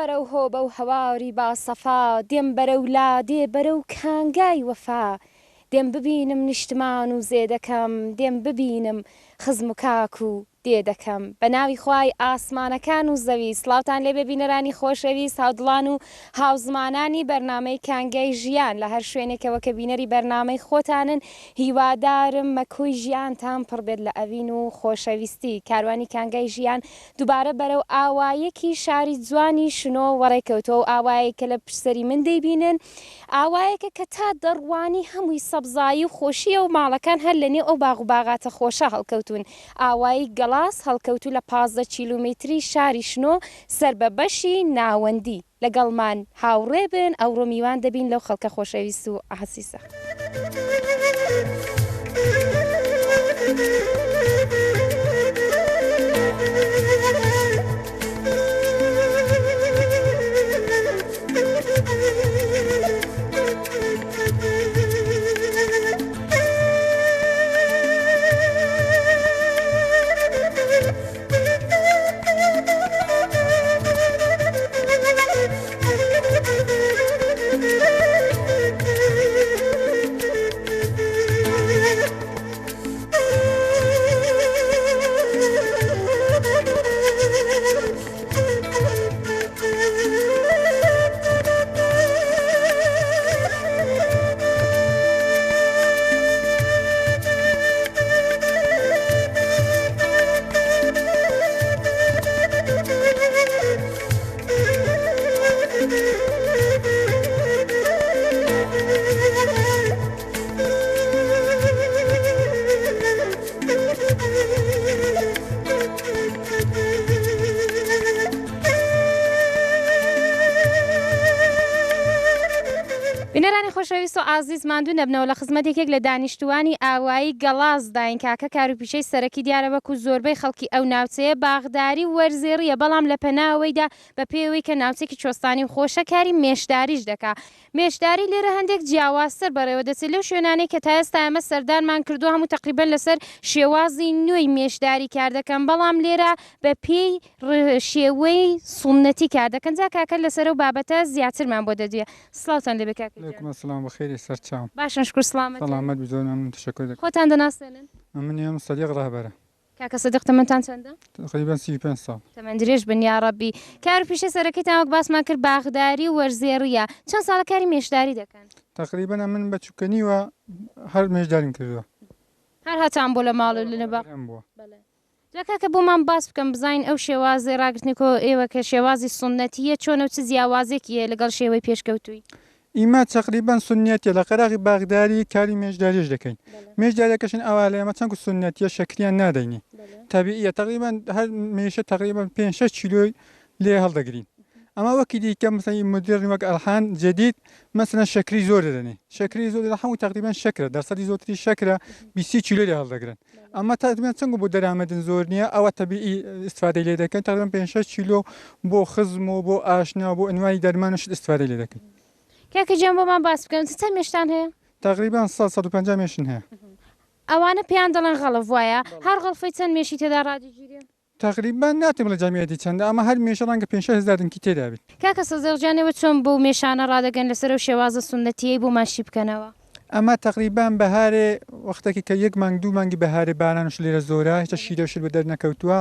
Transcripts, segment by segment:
هۆرە و هۆ بەو هەواوری باسەفا دێم بەرەولا دێ بەرەو کانگای وەفا دێم ببینم نیشتمان و زێ دەکەم دێم ببینم خزم و کاک و دێ دەکەم بە ناوی خوای ئاسمانەکان و زەوی سڵاوتان لێ ببینەرانی خۆشەویست هاودڵان و هاوزمانانی بەرنامەی کانگای ژیان لە هەر شوێنێکەوە کە بینەری بەرنامەی خۆتانن هیوادارم مەکۆی ژیانتان پڕ بێت لە ئەوین و خۆشەویستی کاروانی کانگای ژیان دووبارە بەرەو ئاوایەکی شاری جوانی شنۆ وەڕێکەوتەوە و ئاوایەکە لە پشسەری من دەیبینن ئاوایەکە کە تا دەڕوانی هەمووی سەبزایی و خۆشیە و ماڵەکان هەر لەنێ ئەو باغ و باغاتە خۆشە هەڵکەوتون ئاوایی گەڵاس هەڵکەوتو لە 15 کیلومتری شاری شنۆ سەر بە بەشی ناوەندی لەگەڵمان هاوڕێ بن ئەوڕۆ میوان دەبین لەو خەڵکە خۆشەویست و ئاحەسیسە. بینەرانی خۆشەویست و ئازیز ماندوو نەبنەوە لە خزمەتێکێک لە دانیشتوانی ئاوایی گەڵازداین کاکە کاروپیشەی سەرەکی دیارە وەکو زۆربەی خەڵکی ئەو ناوچەیە باغداری وەرزێڕیە بەڵام لە پەناوەیدا بە پێوەی کە ناوچێکی چۆستانی و خۆشە کاری مێشداریش دەکا مێشداری لێرە هەندێک جیاوازتر بەڕێوە دەچێت لەو شوێنانەی کە تا ئێستا ئەمە سەردانمان کردو هەموو تقریبەن لەسەر شێوازی نوێی مێشداری کار دەکەن بەڵام لێرە بە پێی شێوەی سونەتی کار دەکەن جا کاکە لەسەر و بابەتە زیاترمان بۆ دەدوێت سڵاوتان لێ بکاکە سلام بخير سرچاو باشن شکر سلامت سلامت بزۆر ممنون تشکر دەکەم خۆتان دەناسێنن منم صديق ڕاهبەرە کاکە سەدیق تەمەنتان چەندە تقریبا 35 ساڵ تەمەن درێژ بن یا ڕەبی کاروپیشە سەرەکەیتان وەک باسمان کرد باغداری و وەرزێڕیە چەند ساڵە کاری مێشداری دەکەن تقریبا من بەچووکەنیوە هەر مێشداریم کردووە هەر هەتان بۆ لە ماڵ لە باغ کاکە بۆمان باس بکەم بزین ئەو شێوازی ڕاگرتنیکۆ ئێوە کە شێوازی سونەتیە چۆنە و چ جیاوازێکیە لەگەڵ شێوەی پێشکەوتووی ئیما تقریبا سنەتیە لە قەراغی باغداری کاری مێشداریش دەکەین مێشداریەکەشن ئەوا لە ئێمە چەند سنەتیە شەکریان نادەینی تابیعیە تقریبا هەر مێشە تقریبا 5-6 کیلۆی لێ هەڵدەگرین ئەمە وەکی دیکە مثلا مدرن وەک ئەلحان جدید مثلا شەکری زۆر دەدەنێ شەکری زۆر هەموو تقریبا شەکرە دەرسەدی زۆتری شەکرە 20 کیلۆ لێ هەڵدەگرن ئەمە تقریبا چەند بۆ دەرامەدن زۆر نییە ئەوە تەبیعی ئیستفادەی لێ دەکەن تقریبا 5-6 کیلۆ بۆ خزم و بۆ ئاشنا بۆ ئەنوای دەرمانش ئیستفادەی لێ دەکەن کاکە گیان بۆمان باس بکەن چەند مێشتان هەیە تقریبا 150 مێشن هەیە ئەوانە پێیان دەڵێن غەڵف وایە هەر غەڵفەی چەند مێشی تێدا ڕادیگیرێ تقریبا ناتێم لە جەمیەتی چەندە ئەمە هەر مێشە ڕەنگە 5,000 دنکی تێدا بێت کاکە سەزێغجانەوە چۆن بۆ مێشانە ڕادەگەن لەسەر و شێوازە سونەتیەی بۆ ماشی بکەنەوە ئەمە تقریبا بەهارێ وەختێکی کە 1 مانگ 2 مانگی بەهارێ بارانش لێرە زۆرە هیچ شیرەشر بە دەرنەکەوتووە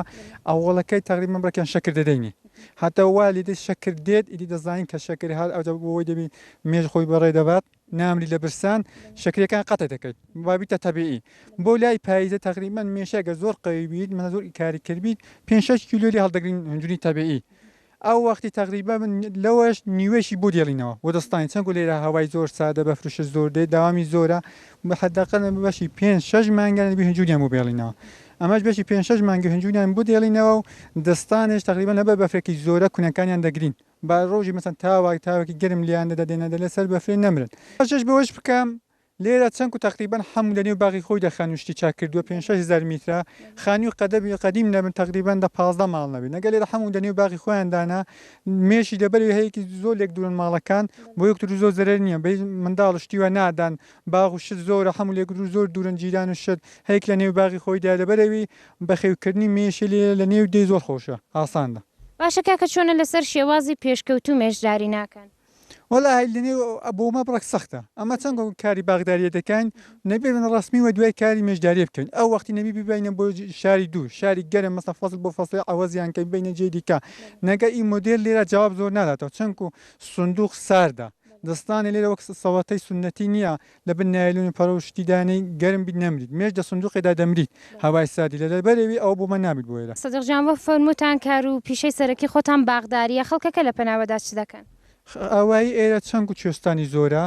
ئەوڵەکەی تقریبا بڕێکیان شەکر دەدەینی هەتا وا لێدەی شەکر دێت ئیدی دەزانین کە شەکر هەر ئەوجە بۆی دەبی مێژ خۆی بەڕێ دەبات نامری لە برسان شەکرەکان قەتە دەکەیت وابیتە تەبیعی بۆ لای پاییزە تقریبا مێشەگە زۆر قەوی بیت منە زۆر کاری کردبیت 5-6 کیلۆ لێ هەڵدەگرین هەنجوری تەبیعی ئەو وەختی تقریبا من لەوەش نیوێشی بۆ دێڵینەوە بۆ دەستانی چەند لێرە هەوای زۆر سادە بەفرش زۆر دێت داوامی زۆرە بە حەداقل بەشی 5-6 مانگیان بی هەنجوریان بۆ بێڵینەوە ئەمەش بەشی 5-6 مانگی هەنجوریان بۆ دێڵینەوە و دەستانش تقریبا لەبەر بەفرێکی زۆرە کونەکانیان دەگرین با ڕۆژی مەسەن تاوەکی گەرم لیان دەدەێنە لەسەر بەفرێ نەمرن بەشش بەوەش بکەم لێرە چەند و تقریبا هەموو لەنێو باغی خۆی دەخانوشتی چاک کردووە 5,000 میترە خانی و قەدەبی قەدیم نەبن تقریبا 15 ماڵ نەبێت نەگەل لێرە هەموو لەنێو باغی خۆیاندانا مێشی دەبەری هەیەکی زۆر لێک دوورن ماڵەکان بۆ یەکتر زۆر زەرەر نییە بە منداڵشتیوە نادان باغ و شت زۆرە هەموو لێک زۆر دوورن جیران و شت هەیەک لە نێو باغی خۆیدا لەبەرەوی بەخێوکردنی مێشی لێ لە نێو دێ زۆر خۆشە ئاساندا باشە کاکە چۆنە لەسەر شێوازی پێشکەوت و مێژداری ناکەن وەڵا هەلێنێ بۆمە بڕک سەختە ئەمە چەند کاری باغداریە دەکەین نەبێ من ڕستمی وە دوای کاری مێژداری بکەین ئەو وەختی نەبی ببینە بۆ شاری دوو شاری گەرم مەسە فەسل بۆ فەسڵی ئەوەزیان کە بینە جێ دیکە نەگە ئی مدل لێرە جواب زۆر ناداتەوە چەندکو سندوق ساردا دەستانی لێرە وەک سەوەتەی سنەتی نییە لە بن نایلونی پەرۆشتیدانەی گەرم بیت نەمریت مێژ دە سندوقێدا دەمریت هەوای سادی لە دەبەرەوی ئەو بۆمە نابیت بۆ ئێرە سەدەقجان بۆ فەرموتان کار و پیشەی سەرەکی خۆتان باغداریە خەڵکەکە لە پەناوەدا چ دەکەن ئەوایی ئێرە چەند و کوێستانی زۆرە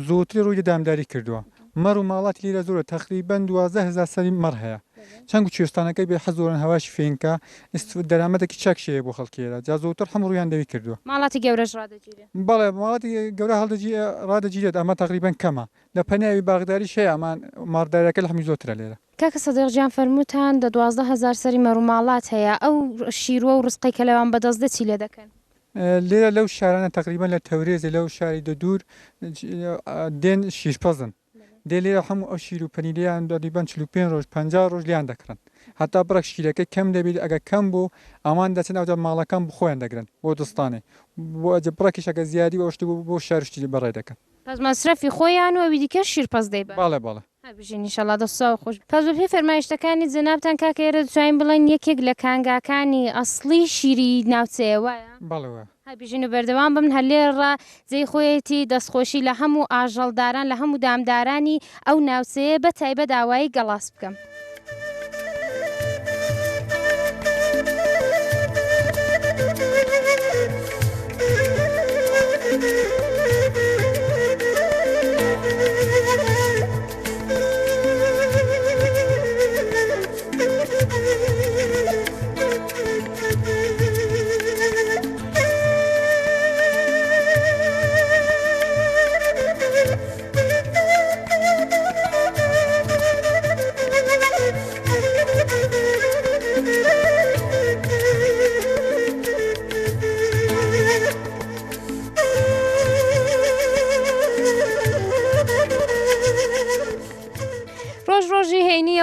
زۆتری ڕووی دامداری کردووە مەڕ و ماڵاتی لێرە زۆرە تقریبان 12,000 سەری مەڕ هەیە چەند و کوێستانەکەی بێ حەزۆرن هەواشی فێنکە دەرامەتێکی چاکشەیە بۆ خەڵکیێرە جا زۆتر هەموو ڕوویان دەوی کردووە ماڵاتی گەورەش ڕادەگیرێ بەڵێ ماڵاتی گەورە ڕادەگیرێت ئەمە تقریبان کەمە لە پەناوی باغداری شەیە ئەمان ماڕدارەکە لە هەمی زۆترە لێرە کاکە سەدەقجان فەرموتان 12,000 سەری مەڕ و ماڵات هەیە ئەو شیرۆ و ڕستقی کە لەوان بەدەست دەچی لێ دەکەن لێرە لەو شارانە تقریبان لە تەورێزی لەو شاری دەدور دێن شیرپەزن دێ لێرە هەموو ئەو شیر و پەنیریان دەریبان 45 ڕۆژ 50 ڕۆژ لیان دەکرن هەتا بڕک شیرەکە کەم دەبێت ئەگە کەم بوو ئەمان دەچن ئەوجا ماڵەکان بخۆیان دەگرن بۆ دستانێ بۆ ئەجە بڕکیشەکە زیادی وەشتی بۆ شارشتی بەڕێ دەکەن پس مەسرەفی خۆیان و ئەوی دیکە شیرپەز دەیبن باڵێ باڵێ بژین ئینشەڵا دەستەوە خۆش پس بە پێی فەرمایشتەکانی جەنابتان کاکە ئێرە دەتوانین بڵێن یەکێک لە کانگاکانی ئەسڵی شیری ناوچەیە وایە باڵەوە بژین و بەردەوام بم هەلێڕە جێی خۆیەتی دەستخۆشی لە هەموو ئاژەڵداران لە هەموو دامدارانی ئەو ناوچەیە بە تایبەت داوایی گەڵاس بکەم.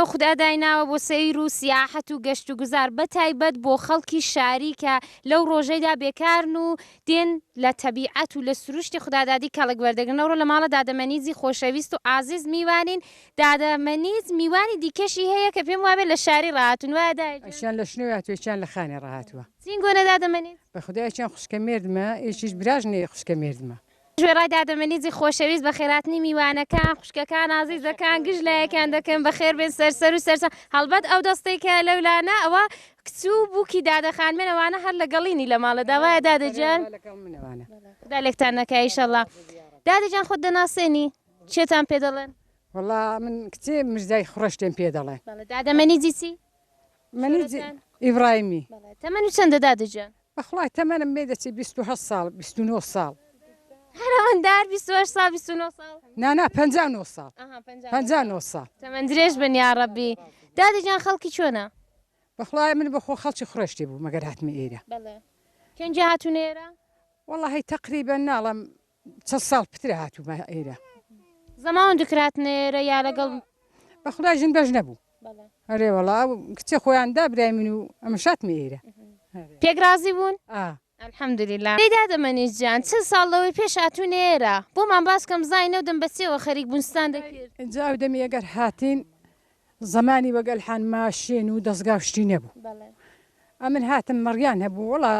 و خوددا دایناوە بۆ سەیر و سیاحەت و گەشت و گوزار بە تایبەت بۆ خەڵکی شاری کە لەو ڕۆژەیدا بێکارن و دێن لە تەبیعەت و لە سروشتی خوددادادی کەڵک وەردەگرنەوە لە ماڵە دادەمەنیزی خۆشەویست و ئازیز میوانین دادەمەنیز میوانی دیکەشی هەیە کە پێم وابێت لە شاری ڕاهاتون وایداچیان لە شنوی هاتووەیان لە خانێ ڕاهاتوە زیینگۆنە دادەمەنیز بە خدایچیان خوشکە مێردمە ئێشیش براژنێ خوشکە مێردمە ژێڕای دادەمەنیزی خۆشەویست بە خێراتنی میوانەکان خوشکەکان ئازیزەکان گشت لایەکان دەکەن بە خێر بێن سەرسەر و سەرسە هەڵبەت ئەو دەستێکە لەولانە ئەوە کچوو بووکی دادەخانمێنەوانە هەر لە گەڵینی لە ماڵە داوایە دادەجان دا لێکتان نەکە ئیشەڵڵا دادەجان خۆت دەناسێنی چێتان پێ دەڵێن وەڵا من کچێ مژدای خوڕشتێن پێ دەڵێن دادەمەنیزی چی ئیبراهیمی تەمەنی چەندە دادەجان بەخڵای تەمەنم بێ دەچێت 28 ساڵ 29 ساڵ هەرەوەندار 28 ساڵ 29 ساڵ نانا 59 ساڵ 59 ساڵ تەمەند درێژ بن یا ڕەبی دادەجان خەڵکی چۆنە بەخڵای من بەخۆ خەڵکی خوڕشتی بوو مەگەر هاتمە ئێرە کەنجە هاتوون ئێرە وەڵی تقریبا ناڵم چە ساڵ پترە هاتوومە ئێرە زەماوەند دوکراتنە ئێرە یا لەگەڵ بەخڵای ژن بەش نەبوو هەرێ وەڵا کچە خۆیاندا برای من و ئەمەشاتمە ئێرە پێکرازی بوون؟ الحەمدولله دەیدادەمەنیز جان چ ساڵەوەی پێش هاتوون ئێرە بۆمان باسکەم زاینە و دەمبەستیەوە خەریک بوونستان دەکرد جاو دەمی ئەگەر هاتین زمانی وەگەلحان ماشێن و دەستگا شتی نەبوو ئەمن هاتم مەڕیان هەبوو وڵا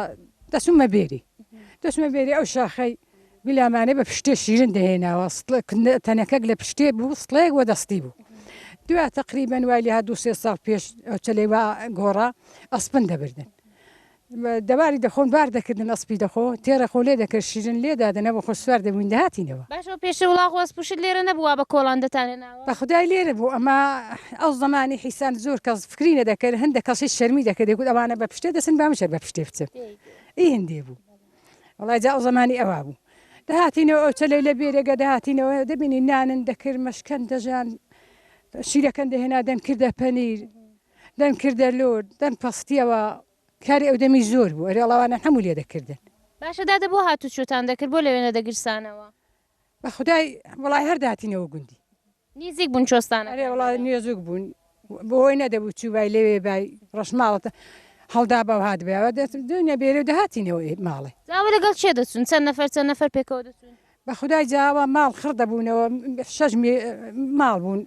دەسومە بێری دەسمە بێری ئەو شاخەی بیلامانێ بە پشتێ شیرن دەهێناوە تەنەکەک لە پشتێ بوو سڵێک وە دەستی بوو دوای تقریبا وای لێ هات 2-3 ساڵ پێش ئەو چلێوە گۆڕا ئەسپن دەبردن دەواری دەخۆن بار دەکردن ئەسپی دەخۆ تێرە خۆ لێ دەکرد شیرن لێ دادەنەوە خۆ سوار دەبووین داهاتینەوە باشەوە پێش وڵا خۆست پوشت لێرە نەبووە بە کۆڵاندەتانێناوە بە خدای لێرە بوو ئەمە ئەو زمانی حیسان زۆر کەس فکری نەدەکرد هەندێک کەسی شەرمی دەکرد دەگوت ئەوانە بە پشتێ دەسن بامشەر بە پشتێ بچم ئی هەندێ بوو وڵای جا ئەو زمانی ئەوا بوو داهاتینەوە ئەو چلەی لە بێرەگە داهاتینەوە دەبینی نانن دەکرد مەشکەن دەژان شیرەکەن دەهێنا دەم کردە پەنیر دەم کردە لۆر دەم پەستیەوە کاری ئەو دەمی زۆر بوو ئەرێ ئەڵاوانە هەموو لێ دەکردن باشە دادە بۆ هاتوو چۆتان دەکرد بۆ لەوێنە دەگرسانەوە بە خدای وڵای هەر داهاتینەوە گوندی نزیک بوون چۆستانە ئەرێ وڵای نوێزوک بوون بۆ هۆی نەدەبوو چوو بای لەوێ بای ڕەشماڵەتە هەڵدا بەو هات بێەوە دنیا بێرە و دەهاتینەوە ماڵێ زاوە لەگەڵ چێ دەچون چەند نەفەر پێکەوە دەچون بە خدای جاوە ماڵ خڕ دەبوونەوە 6 ماڵ بوون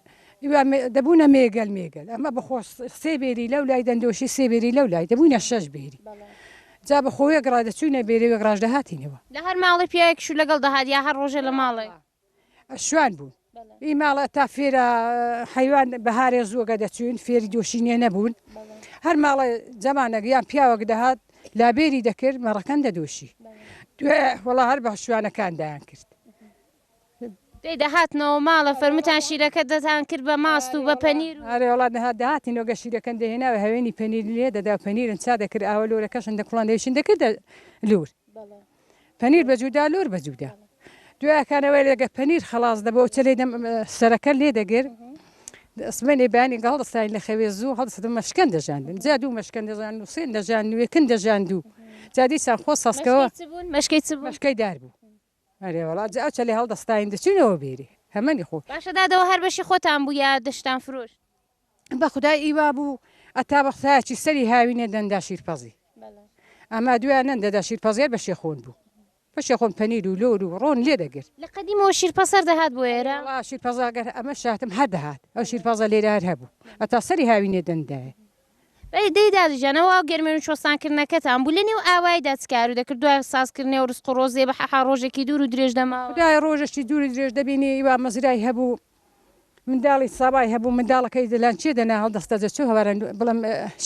دەبوونە مێگەل ئەمە بەخۆ سێ بێری لەو لای دەندۆشی سێ بێری لەو لای دەبوونە 6 بێری جا بە خۆی گڕا دەچوونە بێرە وەگڕاش دەهاتینەوە لە هەر ماڵی پیاەکش لەگەڵ دەهات یا هەر ڕۆژە لە ماڵی شوان بوون ئی ماڵە تا فێرە حیوان بەهارێ زووەگە دەچوون فێری دۆشینێ نەبوون هەر ماڵە جەمانەگەیان پیاوەک دەهات لابێری دەکرد مەڕەکەن دەدۆشی وەڵا هەر بە شوانەکاندایان کرد دەی دەهاتنەوە ماڵە فەرموتان شیرەکە دەتان کرد بە ماست و بە پەنیر ئارێ وڵات داهاتینەوە گەشیرەکەن دەهێناوە هەوێنی پەنیر لێ دەدا پەنیرن چا دەکرد ئاوە لۆرەکەشن دەکڵان دەیشن دەکرد لور پەنیر بەجوودا لۆر بەجوودا دوایەکانەوەی لەگە پەنیر خلاص دەبەوە چ لێ سەرەکە لێ دەگرت ئەسمێنێ بانی هەڵدەستانی لە خەوێ زوو هەڵدەست مەشکەن دەژاندن جا دوو مەشکەن دەژان و سێن دەژان وێکن دەژاند و جا دیسان خۆ سەسکەوە مەشکەی دار بوو ئەرێ وڵات ئەو چ لێ هەڵدەستین دەچینەوە بێری هەمەنی خۆ باشە دادەوە هەر بەشی خۆتان بوو یا دەشتان فرۆش بە خدای ئیوا بوو ئەتا بەختایکی سەری هاوینێ دەندا شیرپەزی ئەما دویان نەندەدا شیرپەزیێر بەشێ خۆن بوو بەشێ خۆن پەنیر و لۆر و ڕۆن لێ دەگرت لە قەدیمەوە شیرپەسەر دەهات بۆ ئێرە شیرپەزاگەر ئەمە شاتم هەر دەهات ئەو شیرپەزە لێرە هەر هەبوو ئەتا سەری هاوینێ دەندایە دەی دادژانەوە گەرمێن و شۆسانکردنەکەتان بوو لە نێو ئاوای دەستکار و دەکرد دوای سازکردنەوە ڕست و ڕۆزێ بە حەحا ڕۆژێکی دوور و درێژ دەماوە دای ڕۆژێکی دووری درێژ دەبینی وا مەزرای هەبوو منداڵی سابای هەبوو منداڵەکەی دەلان چێ دەنا هەڵدەستە دەچوو هەوارن بڵم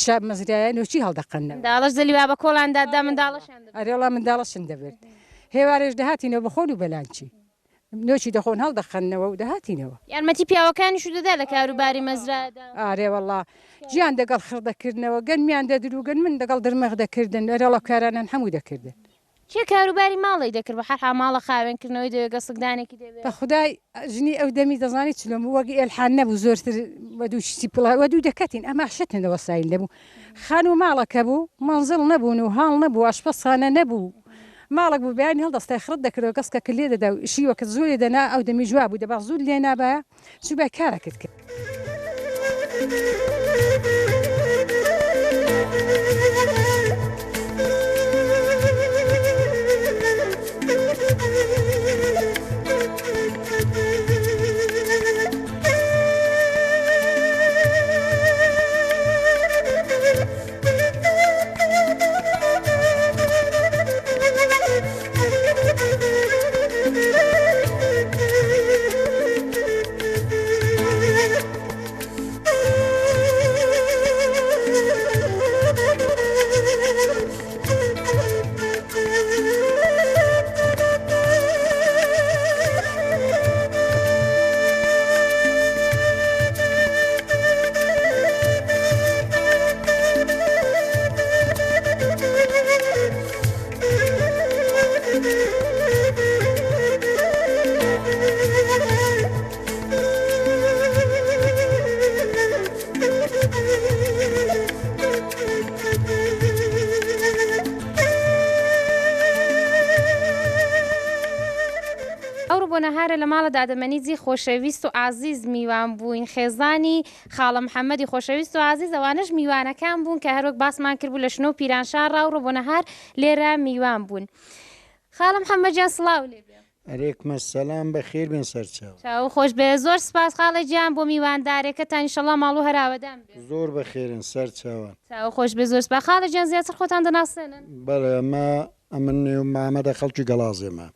شاب مەزرایە نوچی هەڵدەقەنەوە منداڵەش دەلی وا بە کۆڵاندادا منداڵەشان ئەرێڵا منداڵەشن دەبێت هێوارێش دەهاتینەوە بەخۆن و بەلانچی نوچی دەخۆن هەڵدەخەنەوە و دەهاتینەوە یارمەتی پیاوەکانیش دەدا لە کاروباری مەزرادا ئارێ وەڵا گیان دەگەڵ خڕدەکردنەوە گەنمیان دەدروگەن من دەگەڵ دەرمەغ دەکردن ئەرێڵە کارانان هەموو دەکردن چێ کاروباری ماڵی دەکرد بە هەر ماڵە خاوێنکردنەوەی دەوێت گەسەکدانێکی دەبێت بە خدای ژنی ئەو دەمی دەزانی چلۆم وەگی ئێلحان نەبوو زۆرتر وەدووشتی پڵ وەدوو دەکەتین ئەما شتنەوە سایل دەبوو خان و ماڵەکە بوو مەنزڵ نەبوون و هاڵ نەبوو ئاشپەسخانە نەبوو ماڵک بوو بیانی هەڵدەستای خڕت دەکردەوە کەسکە کە لێ دەدا شیوەکە زۆری دەنا ئەو دەمی جواب بوو دەبا زوو لێ نابایە سوبای کارەکەت کرد. نەهارە لە ماڵە دادەمەنیجی خۆشەویست و ئازیز میوان بووین خێزانی خاڵە محەممەدی خۆشەویست و ئازیز ئەوانش میوانەکان بوون کە هەروەک باسمان کرد بوو لە شنۆ پیرانشار ڕاوڕۆ بۆ نەهار لێرە میوان بوون. خاڵە محەممەدجان سڵاو لێ ئەرێکمە سەلام بە خێر بێن سەرچاو چاو خۆش بێ زۆر سپاس خاڵە گیان بۆ میواندارێکەتان ئینشەڵڵا ماڵ و هەراوەدان بێ زۆر بە خێرن سەرچاوان چاو خۆش بێ زۆر سپاس خاڵە گیان زیاتر خۆتان دەناسێنن بەڵێ ئەمە نێو مامەدە خەڵکی گەڵازێمە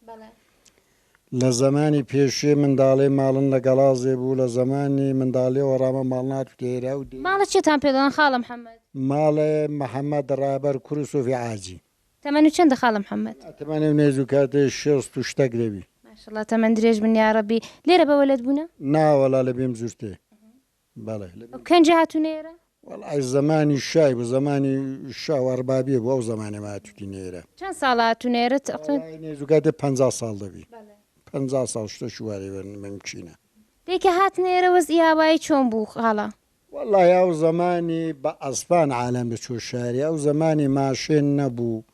لە زمانی پێشێ منداڵێ ماڵن لە گەڵازێ بوو لە زمانی منداڵێ وەڕامە ماڵنات تێرا و ماڵە چێتان پێدەڵن خاڵە محەممەد ماڵێ محەممەد ڕابەر کوڕ سۆفی عاجی تەمەنی چەندە خاڵە محەممەد تەمانێ نێزوو کاتێ 6 شتێک دەبی ماشەڵڵا تەمەند درێژ بن یاڕەبی لێرە بەوەلەت بوونە ناوەڵا لە بێم زورتێ بەڵێ کەنج هاتوونێرە وەڵای زمانی شای بە زمانی شاوەڕبابیە بۆ ئەو زمانی ماتوتی نێرە چەند ساڵ هاتوونێرە نێزوو کاتێ 50 ساڵ دەبی 50 ساڵ شتە شووارێ ممکنە دیکە هاتنێرە وەزئی ئاوایی چۆن بوو خاڵە وەڵای ئەو زمانی بە ئەسپان عالم بە چۆ شاری ئەو زمانی ماشێن نەبوو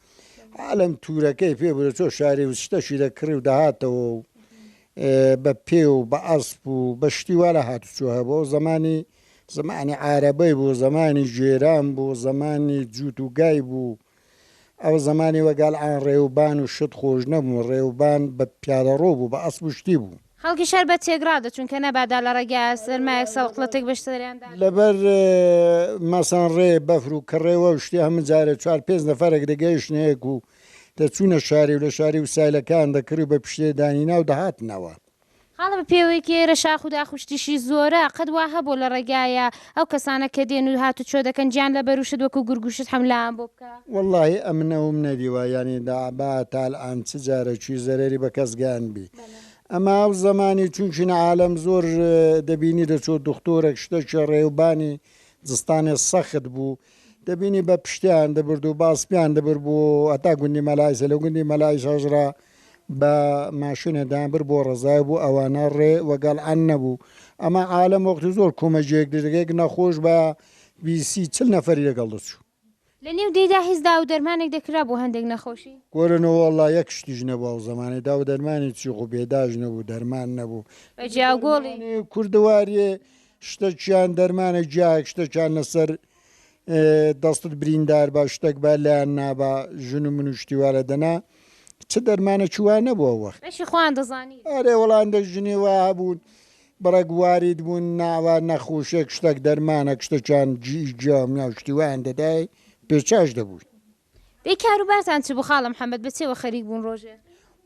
عالم تورەکەی پێ برە چۆ شاری و شتەشی دەکڕی و داهاتەوە و بە پێ و بە ئەسپ و بە شتیوالە هاتوچۆ هەبوو ئەو زمانی زمانی عارەبەی بوو زمانی ژێران بوو زمانی جووت و گای بوو ئەو زمانی وەگەڵ ئان ڕێوبان و شت خۆش نەبوو ڕێوبان بە پیادەڕۆ بوو بە ئەسب شتی بوو خەڵکی شەر بە تێگرادە چونکە نەبادا لە ڕێگا سەرمایەک سەڵقڵەتێک بەشتەریاندا لەبەر مەسەن ڕێ بەفر و کڕێوە و شتی هەموو جارە 4-5 نەفەرێک دەگەیشتنەیەک و دەچوونە شاری و لە شاری و سایلەکان دەکرد بە پشتێدانینا و دەهاتنەوە خاڵە بە پێوەیەکی ئێرە شاخ و داخوشتیشی زۆرە قەت وا هەبوو لە ڕێگایە ئەو کەسانە کە دێن و هاتو چۆ دەکەن گیان لە بەروشت وەکو گورگوشت هەملایان بۆ بکە واللهی ئەمنەوم نەدیوە ینی دابا تال ئان چ جارە چی زەرری بە کەس گیان بی ئەمە ئەو زمانی چونچینە عالم زۆر دەبینی دەچۆ دکتۆرێک شتێکی ڕێوبانی جستانێ سەخت بوو دەبینی بە پشتیان دەبرد و باسپیان دەبر بۆ ئەتا گوندی مەلایسە لە گوندی مەلای شەژرا بە ماشینەدان بر بۆ ڕزای بوو ئەوانە ڕێ وەگەڵ ئەن نەبوو ئەمە عالم وەختی زۆر کۆمەجێک دەگەیەک نەخۆش بە 20 نەفەری لەگەڵ دەچوو لە نێو دەیدا هیچدا و دەرمانێک دەکرا بۆ هەندێک نەخۆشی گۆرنەوە وڵا یەک شتیش نەبوو ئەو زمانی دا و دەرمانی چی خۆ بێداژ نەبوو دەرمان نەبوو بە جیاگۆڵی کوردەواریێ شتەکیان دەرمانە جیاک شتەکیان لەسەر دەستت بریندار بە شتێک بە لایەن نابا ژن و من و شتیوارە دەنا چ دەرمانە چوان نەبووە وەخت بەشی خۆیان دەزانی ئەرێ وەڵاندە ژنی وا هەبوون بڕەگوارید بوون ناوە نەخۆشێک شتێک دەرمانە شتەکیان جیام یا شتیوان دەدای پێچاش دەبووی دەی کاروبارتان چ بوو خاڵە محەممەد بچێوە خەریک بوون ڕۆژێ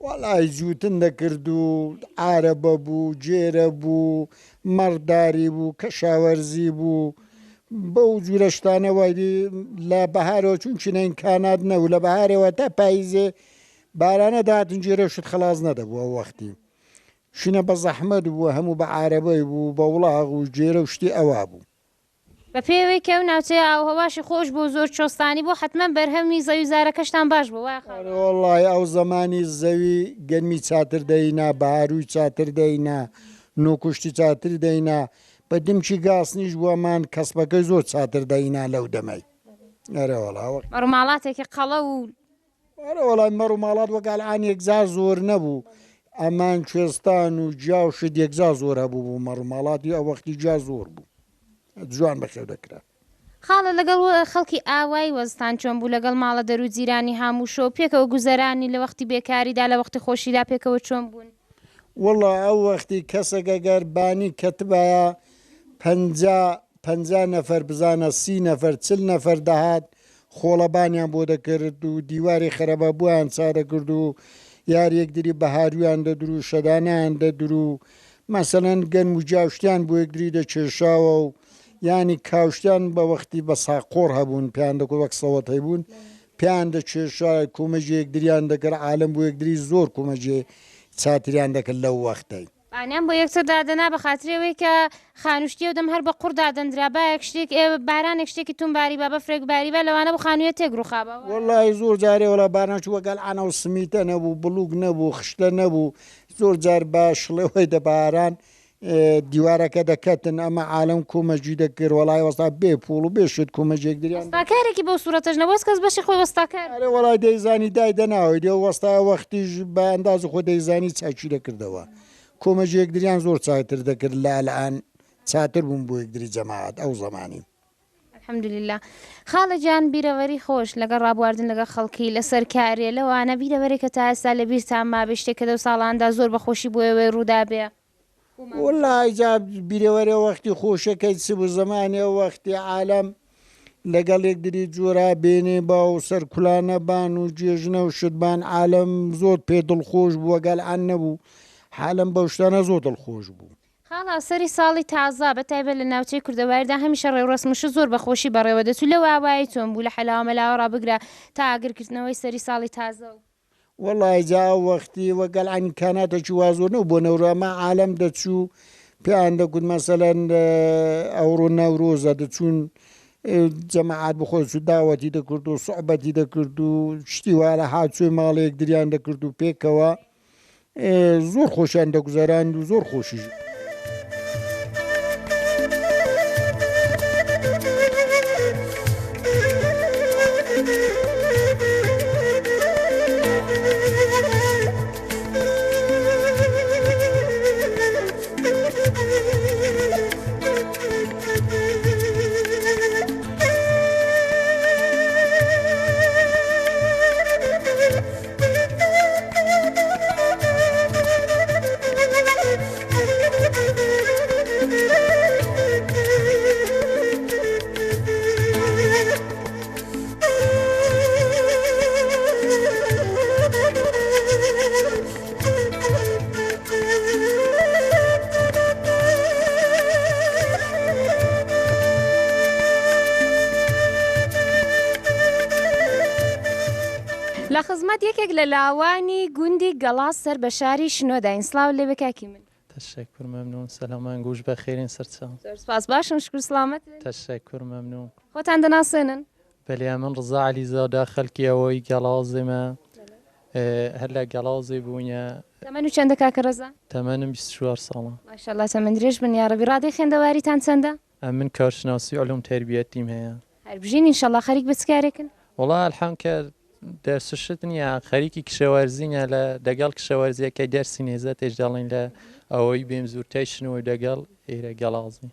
وەڵای جووتن دەکرد و عارەبە بوو جێرە بوو مەڕداری بوو کەشاوەرزی بوو بەو جوورە شتانەوەی لە بەهارەوە چونچینە ئیمکانات نەبوو لە بەهارەوە تا پاییزێ بارانە داهاتن جێرە شت خلاص نەدەبووە وەختی شینە بە زەحمەت بووە هەموو بە عارەبەی بوو بە وڵاغ و جێرە و شتی ئەوا بوو بە پێوەی کە و ناوچەی ئاوهەواشی خۆش بۆ زۆر چۆستانی بۆ حتمما بەرهەمی زەوی زارەکەشتان باش بوو وڵی ئەو زمانی زەوی گەرمی چاتر دەینا بەهاروی چاتر دەینا نۆکوشتی چاتر دەینا بە دمچی گاسنیش بووەمان کەسبەکەی زۆر چاتر دەینا لەو دەمەی ئەرەوەڵاوە مەڕماڵاتێکی قەڵە و وەڵای مەڕ و ماڵات وەگەڵعان یەکزار زۆر نەبوو ئەمان کوێستان و جیا و شت یەکزار زۆر هەبوو بوو مەڕماڵاتی ئەو وەختی جا زۆر بوو جوان بەخێو دەکرا خاڵە لەگەڵ خەڵکی ئاوای وەزستان چۆن بوو لەگەڵ ماڵە دەرو جیرانی هەموو شۆ پێکەوە گوزەرانی لە وەختی بێکاریدا لە وەختی خۆشیدا پێکەوە چۆن بوون وڵا ئەو وەختی کەسەگەگەر بانی کەتبایە 50 نەفەر بزانە 30 نەفەر 40 نەفەر دەهات خۆڵەبانیان بۆ دەکرد و دیواری خەرەبە بوویان چادەکرد و یاریەکدری بەهارویان دەدرو شەدانیان دەدرو مەسەلەن گەنم و جاوشتیان بۆ یەکدری دەچێشاوە و ینی کاوشتیان بە وەختی بە ساقۆڕ هەبوون پێیان دەکۆ وەک سەوەت هەبوون پێیان دەچێشای کۆمەژی یەکدریان دەکرد عالم بۆ یەکدری زۆر کۆمەژێ چاتریان دەکرد لەو وەختەی بانیان بۆ یەکسەر دادەنا بە خااترەوەی کە خانوشتی و دەم هەر بە قوڕ دادەندرا باەک شتێک بارانێک شتێکی تونباری با بە فرێکباری بە لەوانە بۆ خانوویە تێگرڕخابە وڵی زۆر جارێ وڵا باران وەگەل ئانا و سمیتە نەبوو بلوک نەبوو خشتە نەبوو زۆر جار بە شڵێەوەی دەباران دیوارەکە دەکەتن ئەمە عالم کۆمەجی دەکرد وڵای وەستا بێ پوڵ و بێشت کۆمەجێک دریان کارێکی بۆ سوورەتەش نەوەست کەس بەشی خۆی وەستاکار وڵای دەیزانی دای دەناوی دێ وەستا وەختیش بە ئەنداز خۆ دەیزانی چاچی دەکردەوە کۆمەژێک دریان زۆر چاتر دەکرد لەلان چاتر بووم بۆ یەکدری جەماعەت ئەو زمانی الحەمدولله خاڵە جان بیرەوەری خۆش لەگەڵ ڕابواردن لەگە خەڵکی لەسەر کارێ لەوانە بیرەوەری کە تا ئێستا لە بیرتان ما بێ شتێک کە دەو ساڵاندا زۆر بەخۆشی بۆ ئێوەی ڕوودا بێ وڵای جا بیرەوەرە وەختی خۆشەکەی چ بوو زمانی وەختی عالم لەگەڵ یەکدری جۆرا بێنێ با و سەرکولانە بان و جێژنە و شتبان عالم زۆر پێ دڵخۆش بوو وەگەل ئەن نەبوو حالم بەو شتانە زۆر دڵخۆش بوو خاڵا سەری ساڵی تازا بەتایبەت لە ناوچەی کوردەواردا هەمیشە ڕێوڕسمش زۆر بەخۆشی بەڕێوە دەچوو لە واوایی چۆن بوو لە حەلاوەمەلاوە ڕابگرە تا ئاگرکردنەوەی سەری ساڵی تازە و وڵای جا وەختی وەگەڵ ئەنکاناتێکی وا زۆر نەبوو بۆ نەورەمە عالم دەچوو پێیان دەگوت مەسەلەن ئەوڕۆ نەورۆزە دەچوون جەماعات بخۆ چوو داوەتی دەکرد و سوحبەتی دەکرد و شتی وارە هاچووی ماڵەیەک دریان دەکرد و پێکەوە زۆر خۆشیان دەگوزاران و زۆر خۆشیش لە خزمەت یەکێک لە لاوانی گوندی گەڵاس سەر بە شاری شنۆداین سلااو لێ بکاکی من تشکر ممنون سلامان گوش بخیرین سرچاو زۆر سپاس باشم شکر سلامت تشکر ممنون خۆتان دەناسێنن بەلیا من ڕزا علیزادا خەڵکی ئەوەی گەڵازمە هەر لە گەڵازی بوونە تەمەن و چەندە کاکە ڕەزا تەمەنم 24 ساڵە ماشەڵڵا تەمەن درێژ بن یاڕەبی ڕادەی خوێندەواریتان چەندە من کارشناسی علوم تربیەتیم هەیە هەر بژین ئینشەڵڵا خەریک بچکارێکن وڵا الحەم کە دەرسشت نییە خەریکی کشەوەرزینە لە دەگەڵ کشەوەرزیەکەی دەرسی نێزە تێژ دەڵین لە ئەوەی بێم زوورتەی شنەوەی دەگەڵ ئێرە گەڵازی